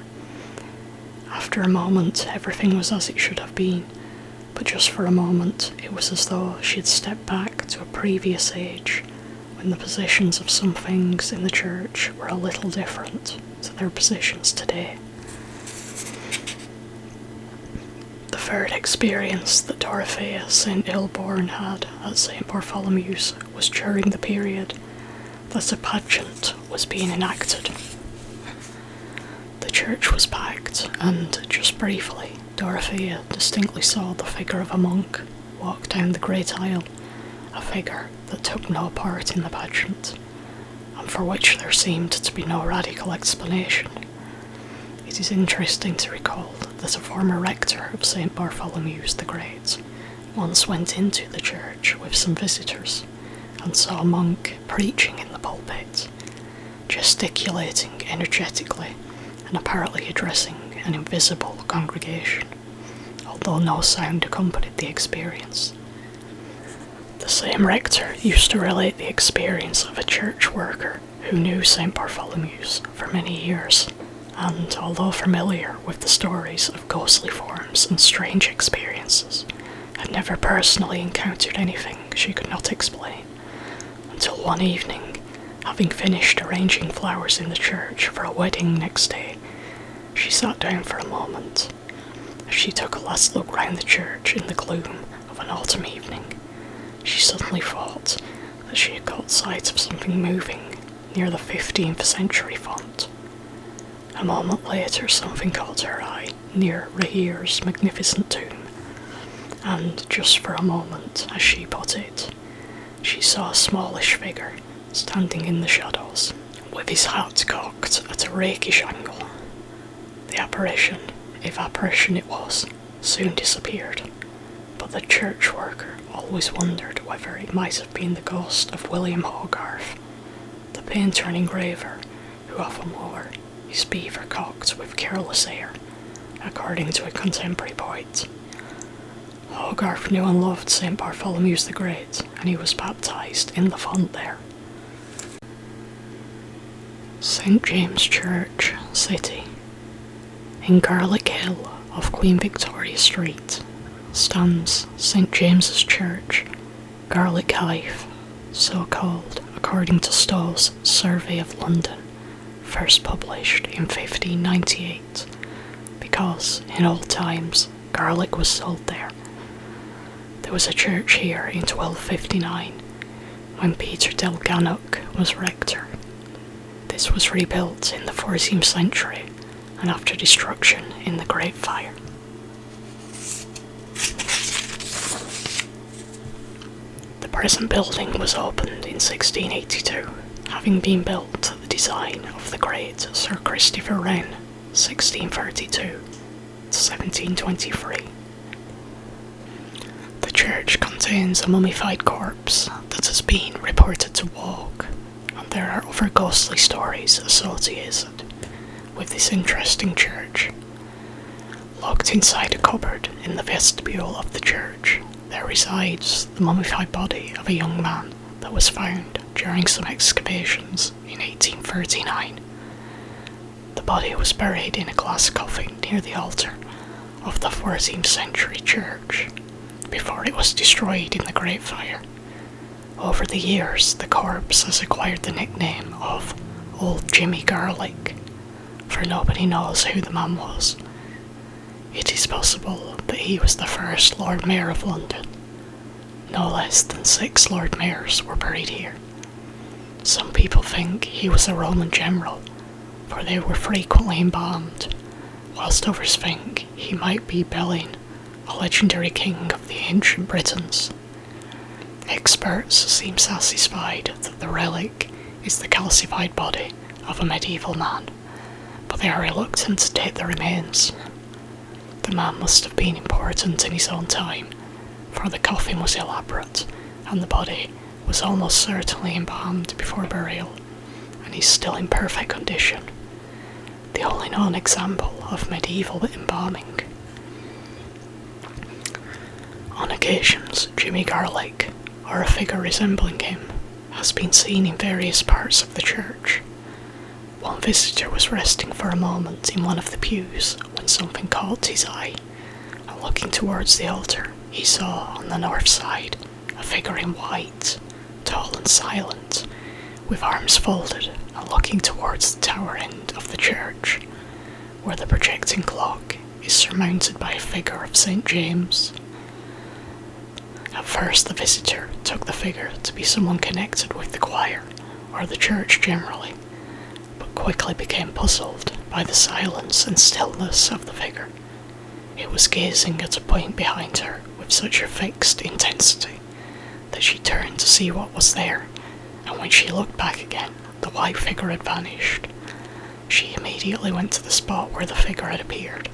After a moment, everything was as it should have been, but just for a moment it was as though she had stepped back to a previous age, when the positions of some things in the church were a little different to their positions today. The third experience that Dorothea St. Hilborn had at St. Bartholomew's was during the period that a pageant was being enacted. The church was packed, and just briefly, Dorothea distinctly saw the figure of a monk walk down the great aisle, a figure that took no part in the pageant, and for which there seemed to be no radical explanation. It is interesting to recall that a former rector of St. Bartholomew's the Great once went into the church with some visitors and saw a monk preaching in the pulpit, gesticulating energetically and apparently addressing an invisible congregation, although no sound accompanied the experience. The same rector used to relate the experience of a church worker who knew St. Bartholomew's for many years, and although familiar with the stories of ghostly forms and strange experiences, had never personally encountered anything she could not explain, until one evening, having finished arranging flowers in the church for a wedding next day, she sat down for a moment. As she took a last look round the church in the gloom of an autumn evening, she suddenly thought that she had caught sight of something moving near the 15th century font. A moment later, something caught her eye near Rahir's magnificent tomb, and just for a moment, as she put it, she saw a smallish figure standing in the shadows, with his hat cocked at a rakish angle. The apparition, if apparition it was, soon disappeared, but the church worker always wondered whether it might have been the ghost of William Hogarth, the painter and engraver who often wore his beaver cocked with careless air, according to a contemporary poet. Hogarth knew and loved St. Bartholomew's the Great, and he was baptised in the font there. St. James Church, City. In Garlick Hill off Queen Victoria Street stands St. James's Church, Garlick Hive, so called according to Stow's Survey of London, first published in 1598, because in old times garlic was sold there. There was a church here in 1259, when Peter del Gannock was rector. This was rebuilt in the 14th century, and after destruction in the Great Fire. The present building was opened in 1682, having been built to the design of the great Sir Christopher Wren, 1632 to 1723. The church contains a mummified corpse that has been reported to walk, and there are other ghostly stories associated with this interesting church. Locked inside a cupboard in the vestibule of the church, there resides the mummified body of a young man that was found during some excavations in 1839. The body was buried in a glass coffin near the altar of the 14th century church, before it was destroyed in the Great Fire. Over the years, the corpse has acquired the nickname of Old Jimmy Garlick, for nobody knows who the man was. It is possible that he was the first Lord Mayor of London. No less than 6 Lord Mayors were buried here. Some people think he was a Roman general, for they were frequently embalmed, whilst others think he might be Belin, a legendary king of the ancient Britons. Experts seem satisfied that the relic is the calcified body of a medieval man, but they are reluctant to date the remains. The man must have been important in his own time, for the coffin was elaborate, and the body was almost certainly embalmed before burial, and is still in perfect condition, the only known example of medieval embalming. On occasions, Jimmy Garlick, or a figure resembling him, has been seen in various parts of the church. One visitor was resting for a moment in one of the pews when something caught his eye, and looking towards the altar, he saw on the north side a figure in white, tall and silent, with arms folded and looking towards the tower end of the church, where the projecting clock is surmounted by a figure of St. James. At first the visitor took the figure to be someone connected with the choir, or the church generally, but quickly became puzzled by the silence and stillness of the figure. It was gazing at a point behind her with such a fixed intensity that she turned to see what was there, and when she looked back again, the white figure had vanished. She immediately went to the spot where the figure had appeared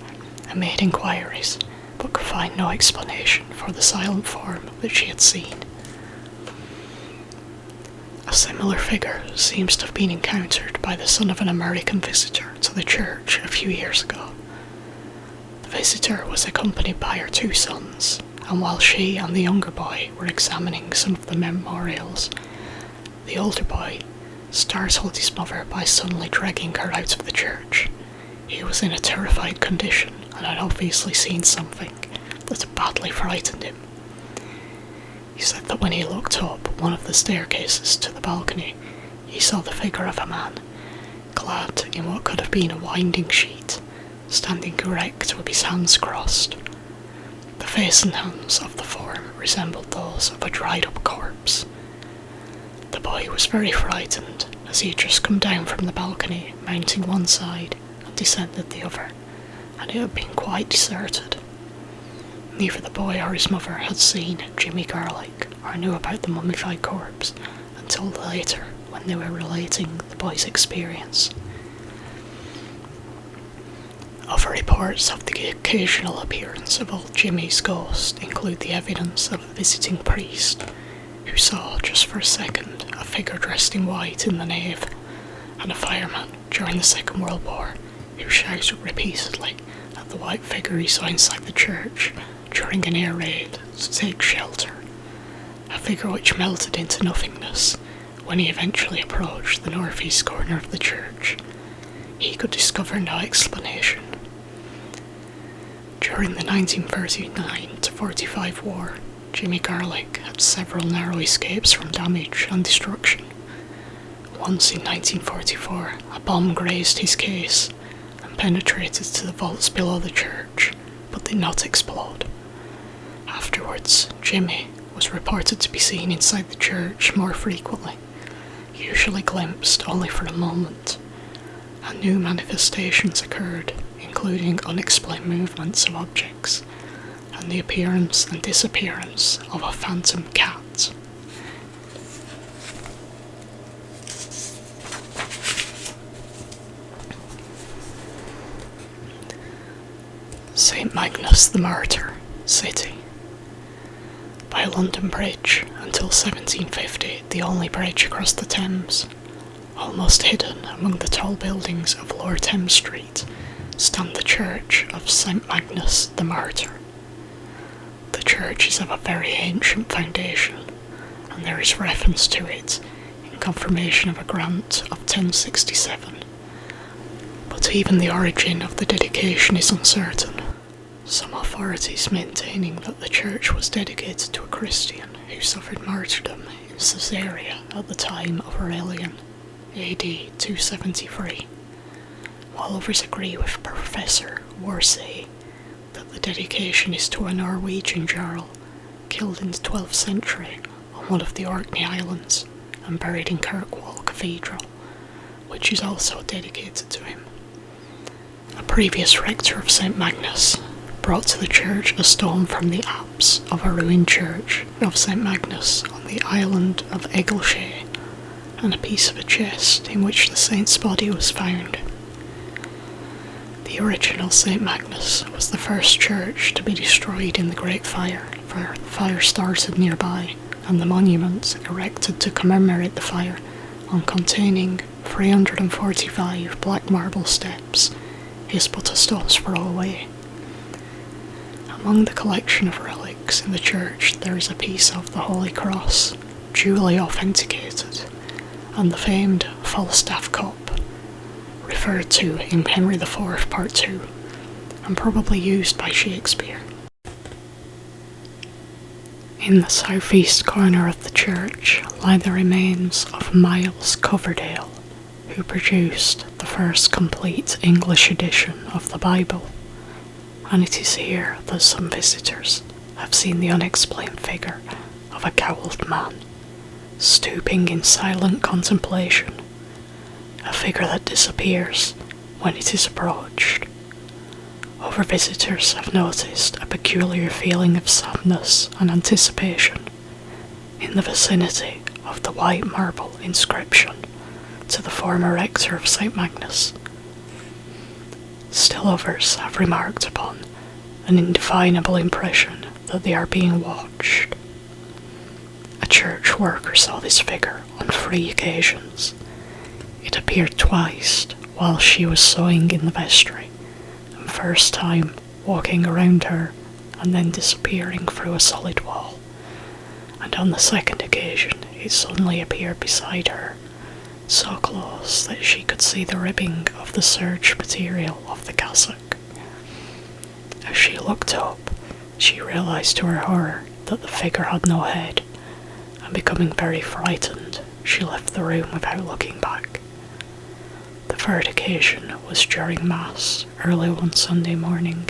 and made inquiries, but could find no explanation for the silent form that she had seen. A similar figure seems to have been encountered by the son of an American visitor to the church a few years ago. The visitor was accompanied by her 2 sons, and while she and the younger boy were examining some of the memorials, the older boy startled his mother by suddenly dragging her out of the church. He was in a terrified condition and had obviously seen something that had badly frightened him. He said that when he looked up one of the staircases to the balcony, he saw the figure of a man, clad in what could have been a winding sheet, standing erect with his hands crossed. The face and hands of the form resembled those of a dried-up corpse. The boy was very frightened, as he had just come down from the balcony, mounting one side and descended the other, and it had been quite deserted. Neither the boy or his mother had seen Jimmy Garlick or knew about the mummified corpse until later when they were relating the boy's experience. Other reports of the occasional appearance of old Jimmy's ghost include the evidence of a visiting priest who saw, just for a second, a figure dressed in white in the nave, and a fireman during the Second World War who shouted repeatedly at the white figure he saw inside the church during an air raid to take shelter, a figure which melted into nothingness when he eventually approached the northeast corner of the church. He could discover no explanation. During the 1939-45 war, Jimmy Garlick had several narrow escapes from damage and destruction. Once in 1944, a bomb grazed his case and penetrated to the vaults below the church, but did not explode. Afterwards, Jimmy was reported to be seen inside the church more frequently, usually glimpsed only for a moment, and new manifestations occurred, including unexplained movements of objects and the appearance and disappearance of a phantom cat. St. Magnus the Martyr, City. By London Bridge, until 1750 the only bridge across the Thames, almost hidden among the tall buildings of Lower Thames Street, stand the church of St. Magnus the Martyr. The church is of a very ancient foundation, and there is reference to it in confirmation of a grant of 1067. But even the origin of the dedication is uncertain, some authorities maintaining that the church was dedicated to a Christian who suffered martyrdom in Caesarea at the time of Aurelian, AD 273, while others agree with Professor Worsey that the dedication is to a Norwegian jarl killed in the 12th century on one of the Orkney Islands and buried in Kirkwall Cathedral, which is also dedicated to him. A previous rector of St. Magnus brought to the church a stone from the apse of a ruined church of St. Magnus on the island of Egleshay, and a piece of a chest in which the saint's body was found. The original St. Magnus was the first church to be destroyed in the Great Fire, for the fire started nearby, and the monument erected to commemorate the fire, on containing 345 black marble steps, is but a stone's throw away. Among the collection of relics in the church there is a piece of the Holy Cross, duly authenticated, and the famed Falstaff cup, referred to in Henry IV Part 2, and probably used by Shakespeare. In the southeast corner of the church lie the remains of Miles Coverdale, who produced the first complete English edition of the Bible, and it is here that some visitors have seen the unexplained figure of a cowled man, stooping in silent contemplation, a figure that disappears when it is approached. Other visitors have noticed a peculiar feeling of sadness and anticipation in the vicinity of the white marble inscription to the former rector of St. Magnus. Still others have remarked upon an indefinable impression that they are being watched. A church worker saw this figure on 3 occasions. It appeared twice while she was sewing in the vestry, and first time walking around her and then disappearing through a solid wall, and on the second occasion it suddenly appeared beside her, so close that she could see the ribbing of the serge material of the cassock. As she looked up, she realised to her horror that the figure had no head, and becoming very frightened, she left the room without looking back. The third occasion was during Mass, early one Sunday morning.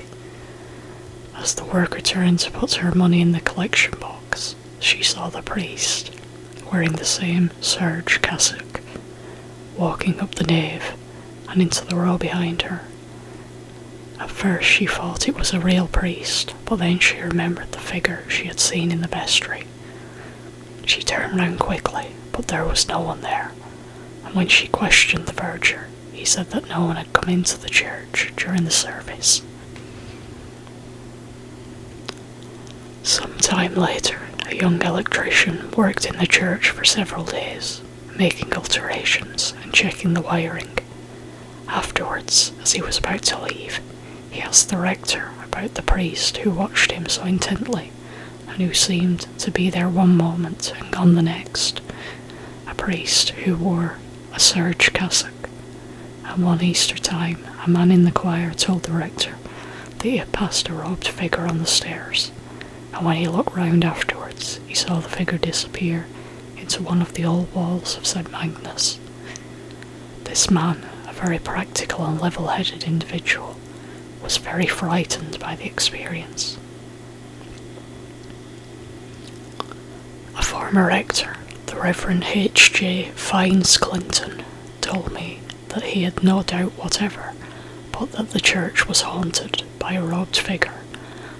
As the worker turned to put her money in the collection box, she saw the priest, wearing the same serge cassock, walking up the nave and into the row behind her At first she thought it was a real priest, but then she remembered the figure she had seen in the vestry. She turned round quickly, but there was no one there, and when she questioned the verger, he said that no one had come into the church during the service. Some time later, a young electrician worked in the church for several days, making alterations and checking the wiring. Afterwards, as he was about to leave, he asked the rector about the priest who watched him so intently, and who seemed to be there one moment and gone the next. A priest who wore a serge cassock. And one Easter time, a man in the choir told the rector that he had passed a robed figure on the stairs, and when he looked round afterwards, he saw the figure disappear into one of the old walls of St. Magnus. This man, a very practical and level-headed individual, was very frightened by the experience. A former rector, the Reverend H.J. Fiennes Clinton, told me that he had no doubt whatever but that the church was haunted by a robed figure,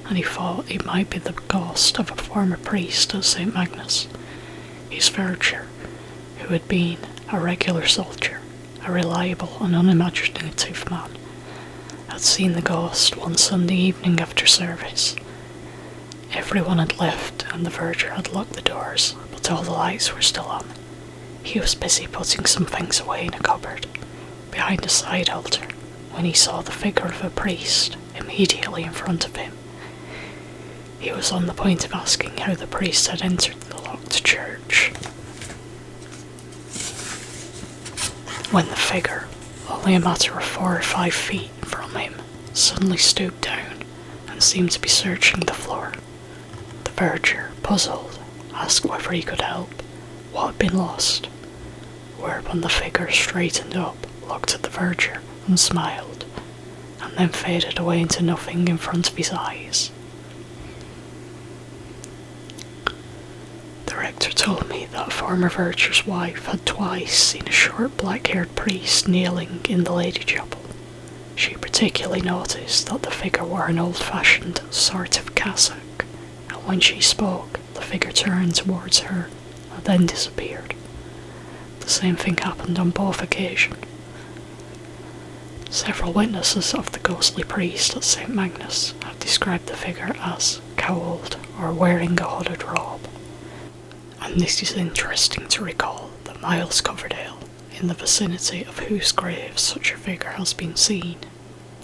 and he thought it might be the ghost of a former priest at St. Magnus, his verger, who had been a regular soldier, a reliable and unimaginative man, had seen the ghost one Sunday evening after service. Everyone had left and the verger had locked the doors, but all the lights were still on. He was busy putting some things away in a cupboard, behind a side altar, when he saw the figure of a priest immediately in front of him. He was on the point of asking how the priest had entered the locked church, when the figure, only a matter of 4 or 5 feet from him, suddenly stooped down and seemed to be searching the floor. The verger, puzzled, asked whether he could help, what had been lost, whereupon the figure straightened up, looked at the verger, and smiled, and then faded away into nothing in front of his eyes. The rector told me that a former verger's wife had twice seen a short black-haired priest kneeling in the lady chapel. She particularly noticed that the figure wore an old-fashioned sort of cassock, and when she spoke, the figure turned towards her and then disappeared. The same thing happened on both occasions. Several witnesses of the ghostly priest at St. Magnus have described the figure as cowled or wearing a hooded robe. And this is interesting to recall that Miles Coverdale, in the vicinity of whose grave such a figure has been seen,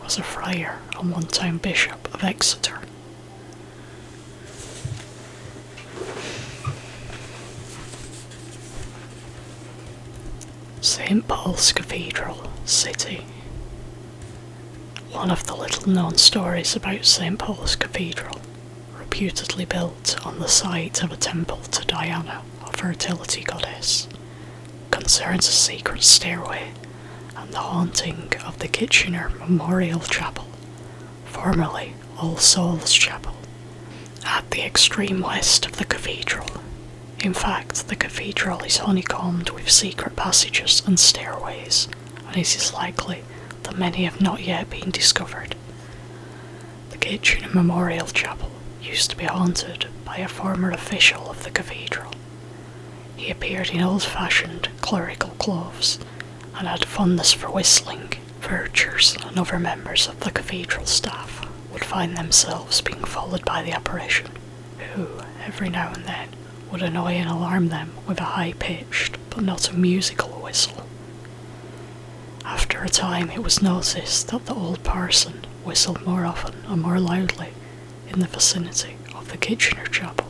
was a friar and one-time bishop of Exeter. St. Paul's Cathedral, City. One of the little-known stories about St. Paul's Cathedral, reputedly built on the site of a temple to Diana, a fertility goddess, concerns a secret stairway and the haunting of the Kitchener Memorial Chapel, formerly All Souls Chapel, at the extreme west of the cathedral. In fact, the cathedral is honeycombed with secret passages and stairways, and it is likely that many have not yet been discovered. The Kitchener Memorial Chapel used to be haunted by a former official of the cathedral. He appeared in old-fashioned clerical clothes and had a fondness for whistling. Vergers and other members of the cathedral staff would find themselves being followed by the apparition, who, every now and then, would annoy and alarm them with a high-pitched but not a musical whistle. After a time it was noticed that the old parson whistled more often and more loudly in the vicinity of the Kitchener Chapel,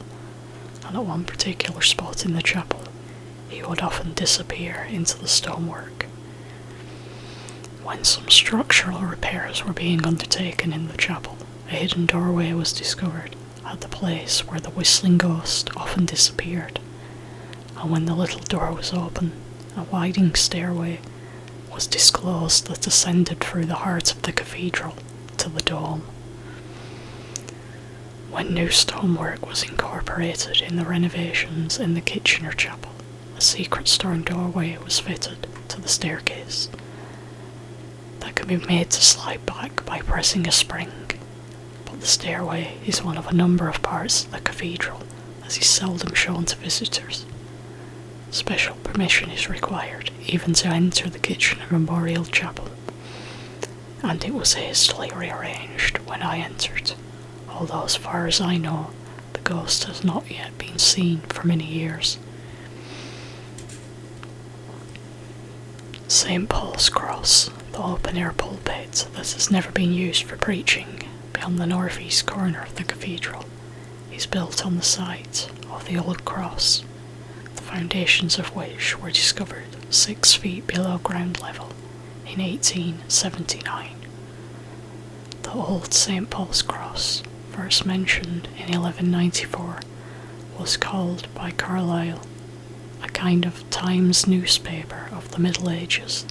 and at one particular spot in the chapel he would often disappear into the stonework. When some structural repairs were being undertaken in the chapel, a hidden doorway was discovered at the place where the whistling ghost often disappeared, and when the little door was open, a winding stairway was disclosed that ascended through the heart of the cathedral to the dome. When new stonework was incorporated in the renovations in the Kitchener Chapel, a secret stone doorway was fitted to the staircase. that can be made to slide back by pressing a spring, but the stairway is one of a number of parts of the cathedral that is seldom shown to visitors. Special permission is required even to enter the kitchen and memorial chapel, and it was hastily rearranged when I entered, although as far as I know, the ghost has not yet been seen for many years. St. Paul's Cross, the open-air pulpit that has never been used for preaching beyond the northeast corner of the cathedral, is built on the site of the old cross, the foundations of which were discovered 6 feet below ground level in 1879. The old St. Paul's Cross, first mentioned in 1194, was called by Carlyle a kind of Times newspaper of the Middle Ages,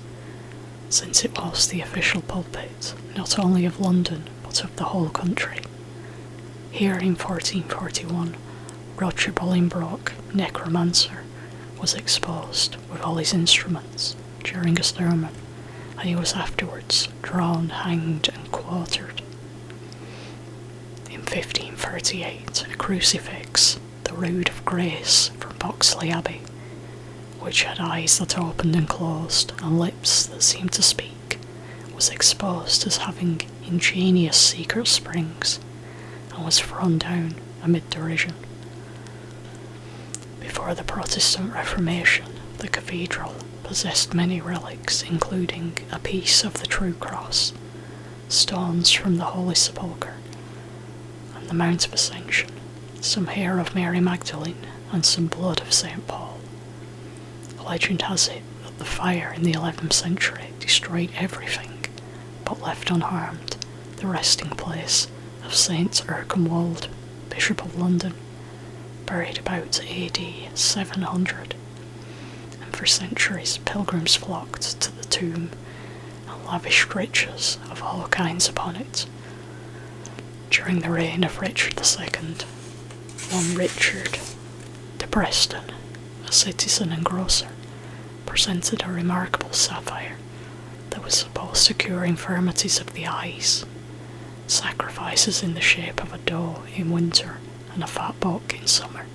since it was the official pulpit not only of London but of the whole country. Here in 1441, Roger Bolingbroke, necromancer, was exposed with all his instruments during a sermon, and he was afterwards drawn, hanged and quartered. In 1538, a crucifix, the Rood of Grace from Boxley Abbey, which had eyes that opened and closed and lips that seemed to speak, was exposed as having ingenious secret springs, and was thrown down amid derision. Before the Protestant Reformation, the cathedral possessed many relics, including a piece of the True Cross, stones from the Holy Sepulchre, and the Mount of Ascension, some hair of Mary Magdalene, and some blood of St. Paul. Legend has it that the fire in the 11th century destroyed everything, but left unharmed the resting place of St. Erkenwald, Bishop of London, buried about AD 700, and for centuries pilgrims flocked to the tomb and lavished riches of all kinds upon it. During the reign of Richard II, one Richard de Preston, a citizen and grocer, presented a remarkable sapphire that was supposed to cure infirmities of the eyes. Sacrifices in the shape of a doe in winter and a fat buck in summer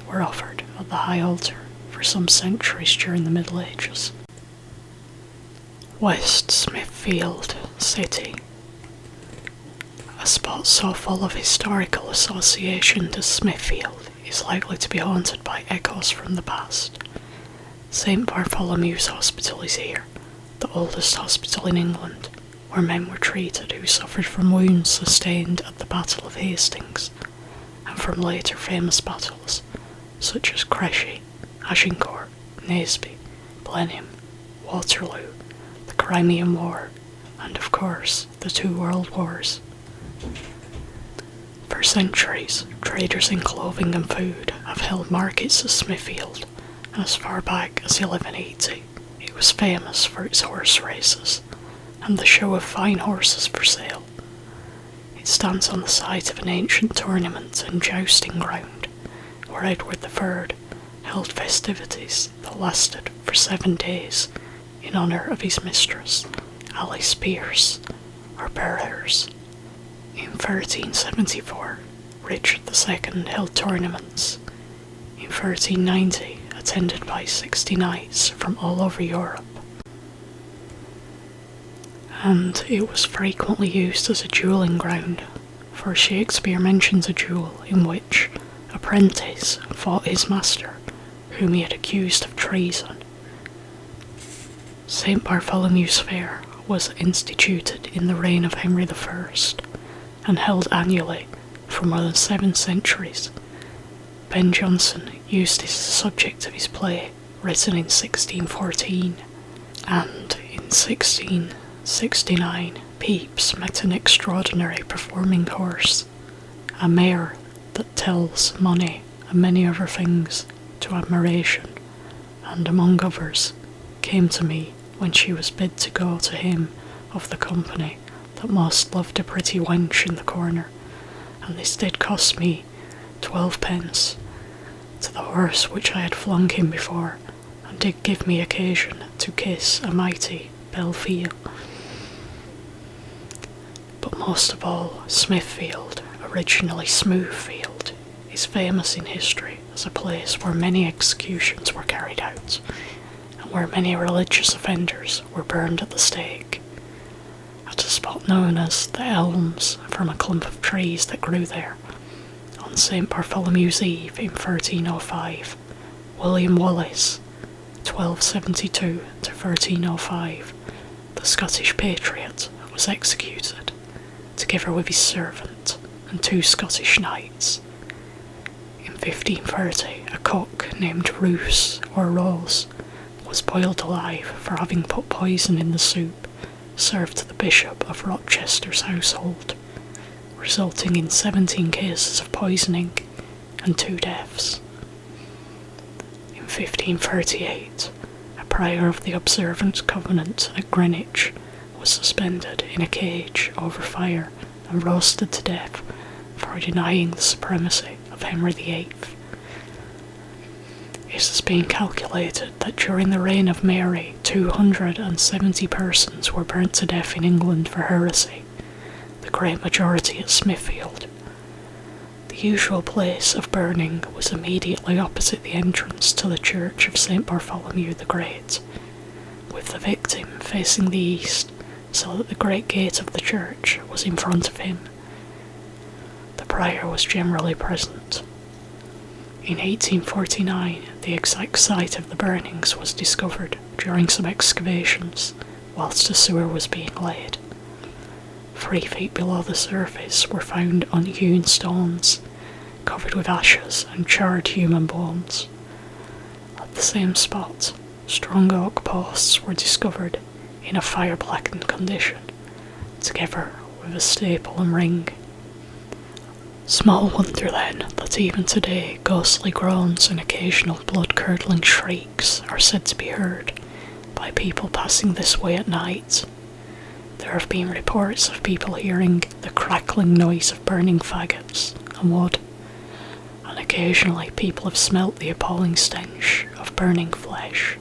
were offered at the high altar for some centuries during the Middle Ages. West Smithfield City, a spot so full of historical association to Smithfield, is likely to be haunted by echoes from the past. St. Bartholomew's Hospital is here, the oldest hospital in England, where men were treated who suffered from wounds sustained at the Battle of Hastings, and from later famous battles, such as Crecy, Agincourt, Naseby, Blenheim, Waterloo, the Crimean War, and of course the 2 World Wars. For centuries, traders in clothing and food have held markets at Smithfield. As far back as 1180, it was famous for its horse races and the show of fine horses for sale. It stands on the site of an ancient tournament and jousting ground, where Edward III held festivities that lasted for 7 days in honour of his mistress, Alice Pierce, or Perhers. In 1374, Richard II held tournaments. In 1390, attended by 60 knights from all over Europe, and it was frequently used as a duelling ground, for Shakespeare mentions a duel in which a prentice fought his master, whom he had accused of treason. St. Bartholomew's Fair was instituted in the reign of Henry I, and held annually for more than 7 centuries. Ben Jonson used it as the subject of his play, written in 1614, and in 1669 Pepys met an extraordinary performing horse, a mare that tells money and many other things to admiration, and among others came to me when she was bid to go to him of the company that most loved a pretty wench in the corner, and this did cost me 12 pence, to the horse which I had flung him before, and did give me occasion to kiss a mighty belle fille. But most of all, Smithfield, originally Smoothfield, is famous in history as a place where many executions were carried out, and where many religious offenders were burned at the stake. At a spot known as the Elms, from a clump of trees that grew there, on St. Bartholomew's Eve in 1305, William Wallace, 1272 to 1305, the Scottish patriot, was executed, together with his servant and 2 Scottish knights. In 1530, a cook named Roos or Rose was boiled alive for having put poison in the soup served to the Bishop of Rochester's household, resulting in 17 cases of poisoning and 2 deaths. In 1538, a prior of the Observant Covenant at Greenwich was suspended in a cage over fire and roasted to death for denying the supremacy of Henry VIII. It has been calculated that during the reign of Mary, 270 persons were burnt to death in England for heresy, the great majority at Smithfield. The usual place of burning was immediately opposite the entrance to the church of St. Bartholomew the Great, with the victim facing the east so that the great gate of the church was in front of him. The prior was generally present. In 1849, the exact site of the burnings was discovered during some excavations whilst a sewer was being laid. 3 feet below the surface were found unhewn stones, covered with ashes and charred human bones. At the same spot, strong oak posts were discovered in a fire-blackened condition, together with a staple and ring. Small wonder then that even today ghostly groans and occasional blood-curdling shrieks are said to be heard by people passing this way at night. There have been reports of people hearing the crackling noise of burning faggots and wood, and occasionally people have smelt the appalling stench of burning flesh.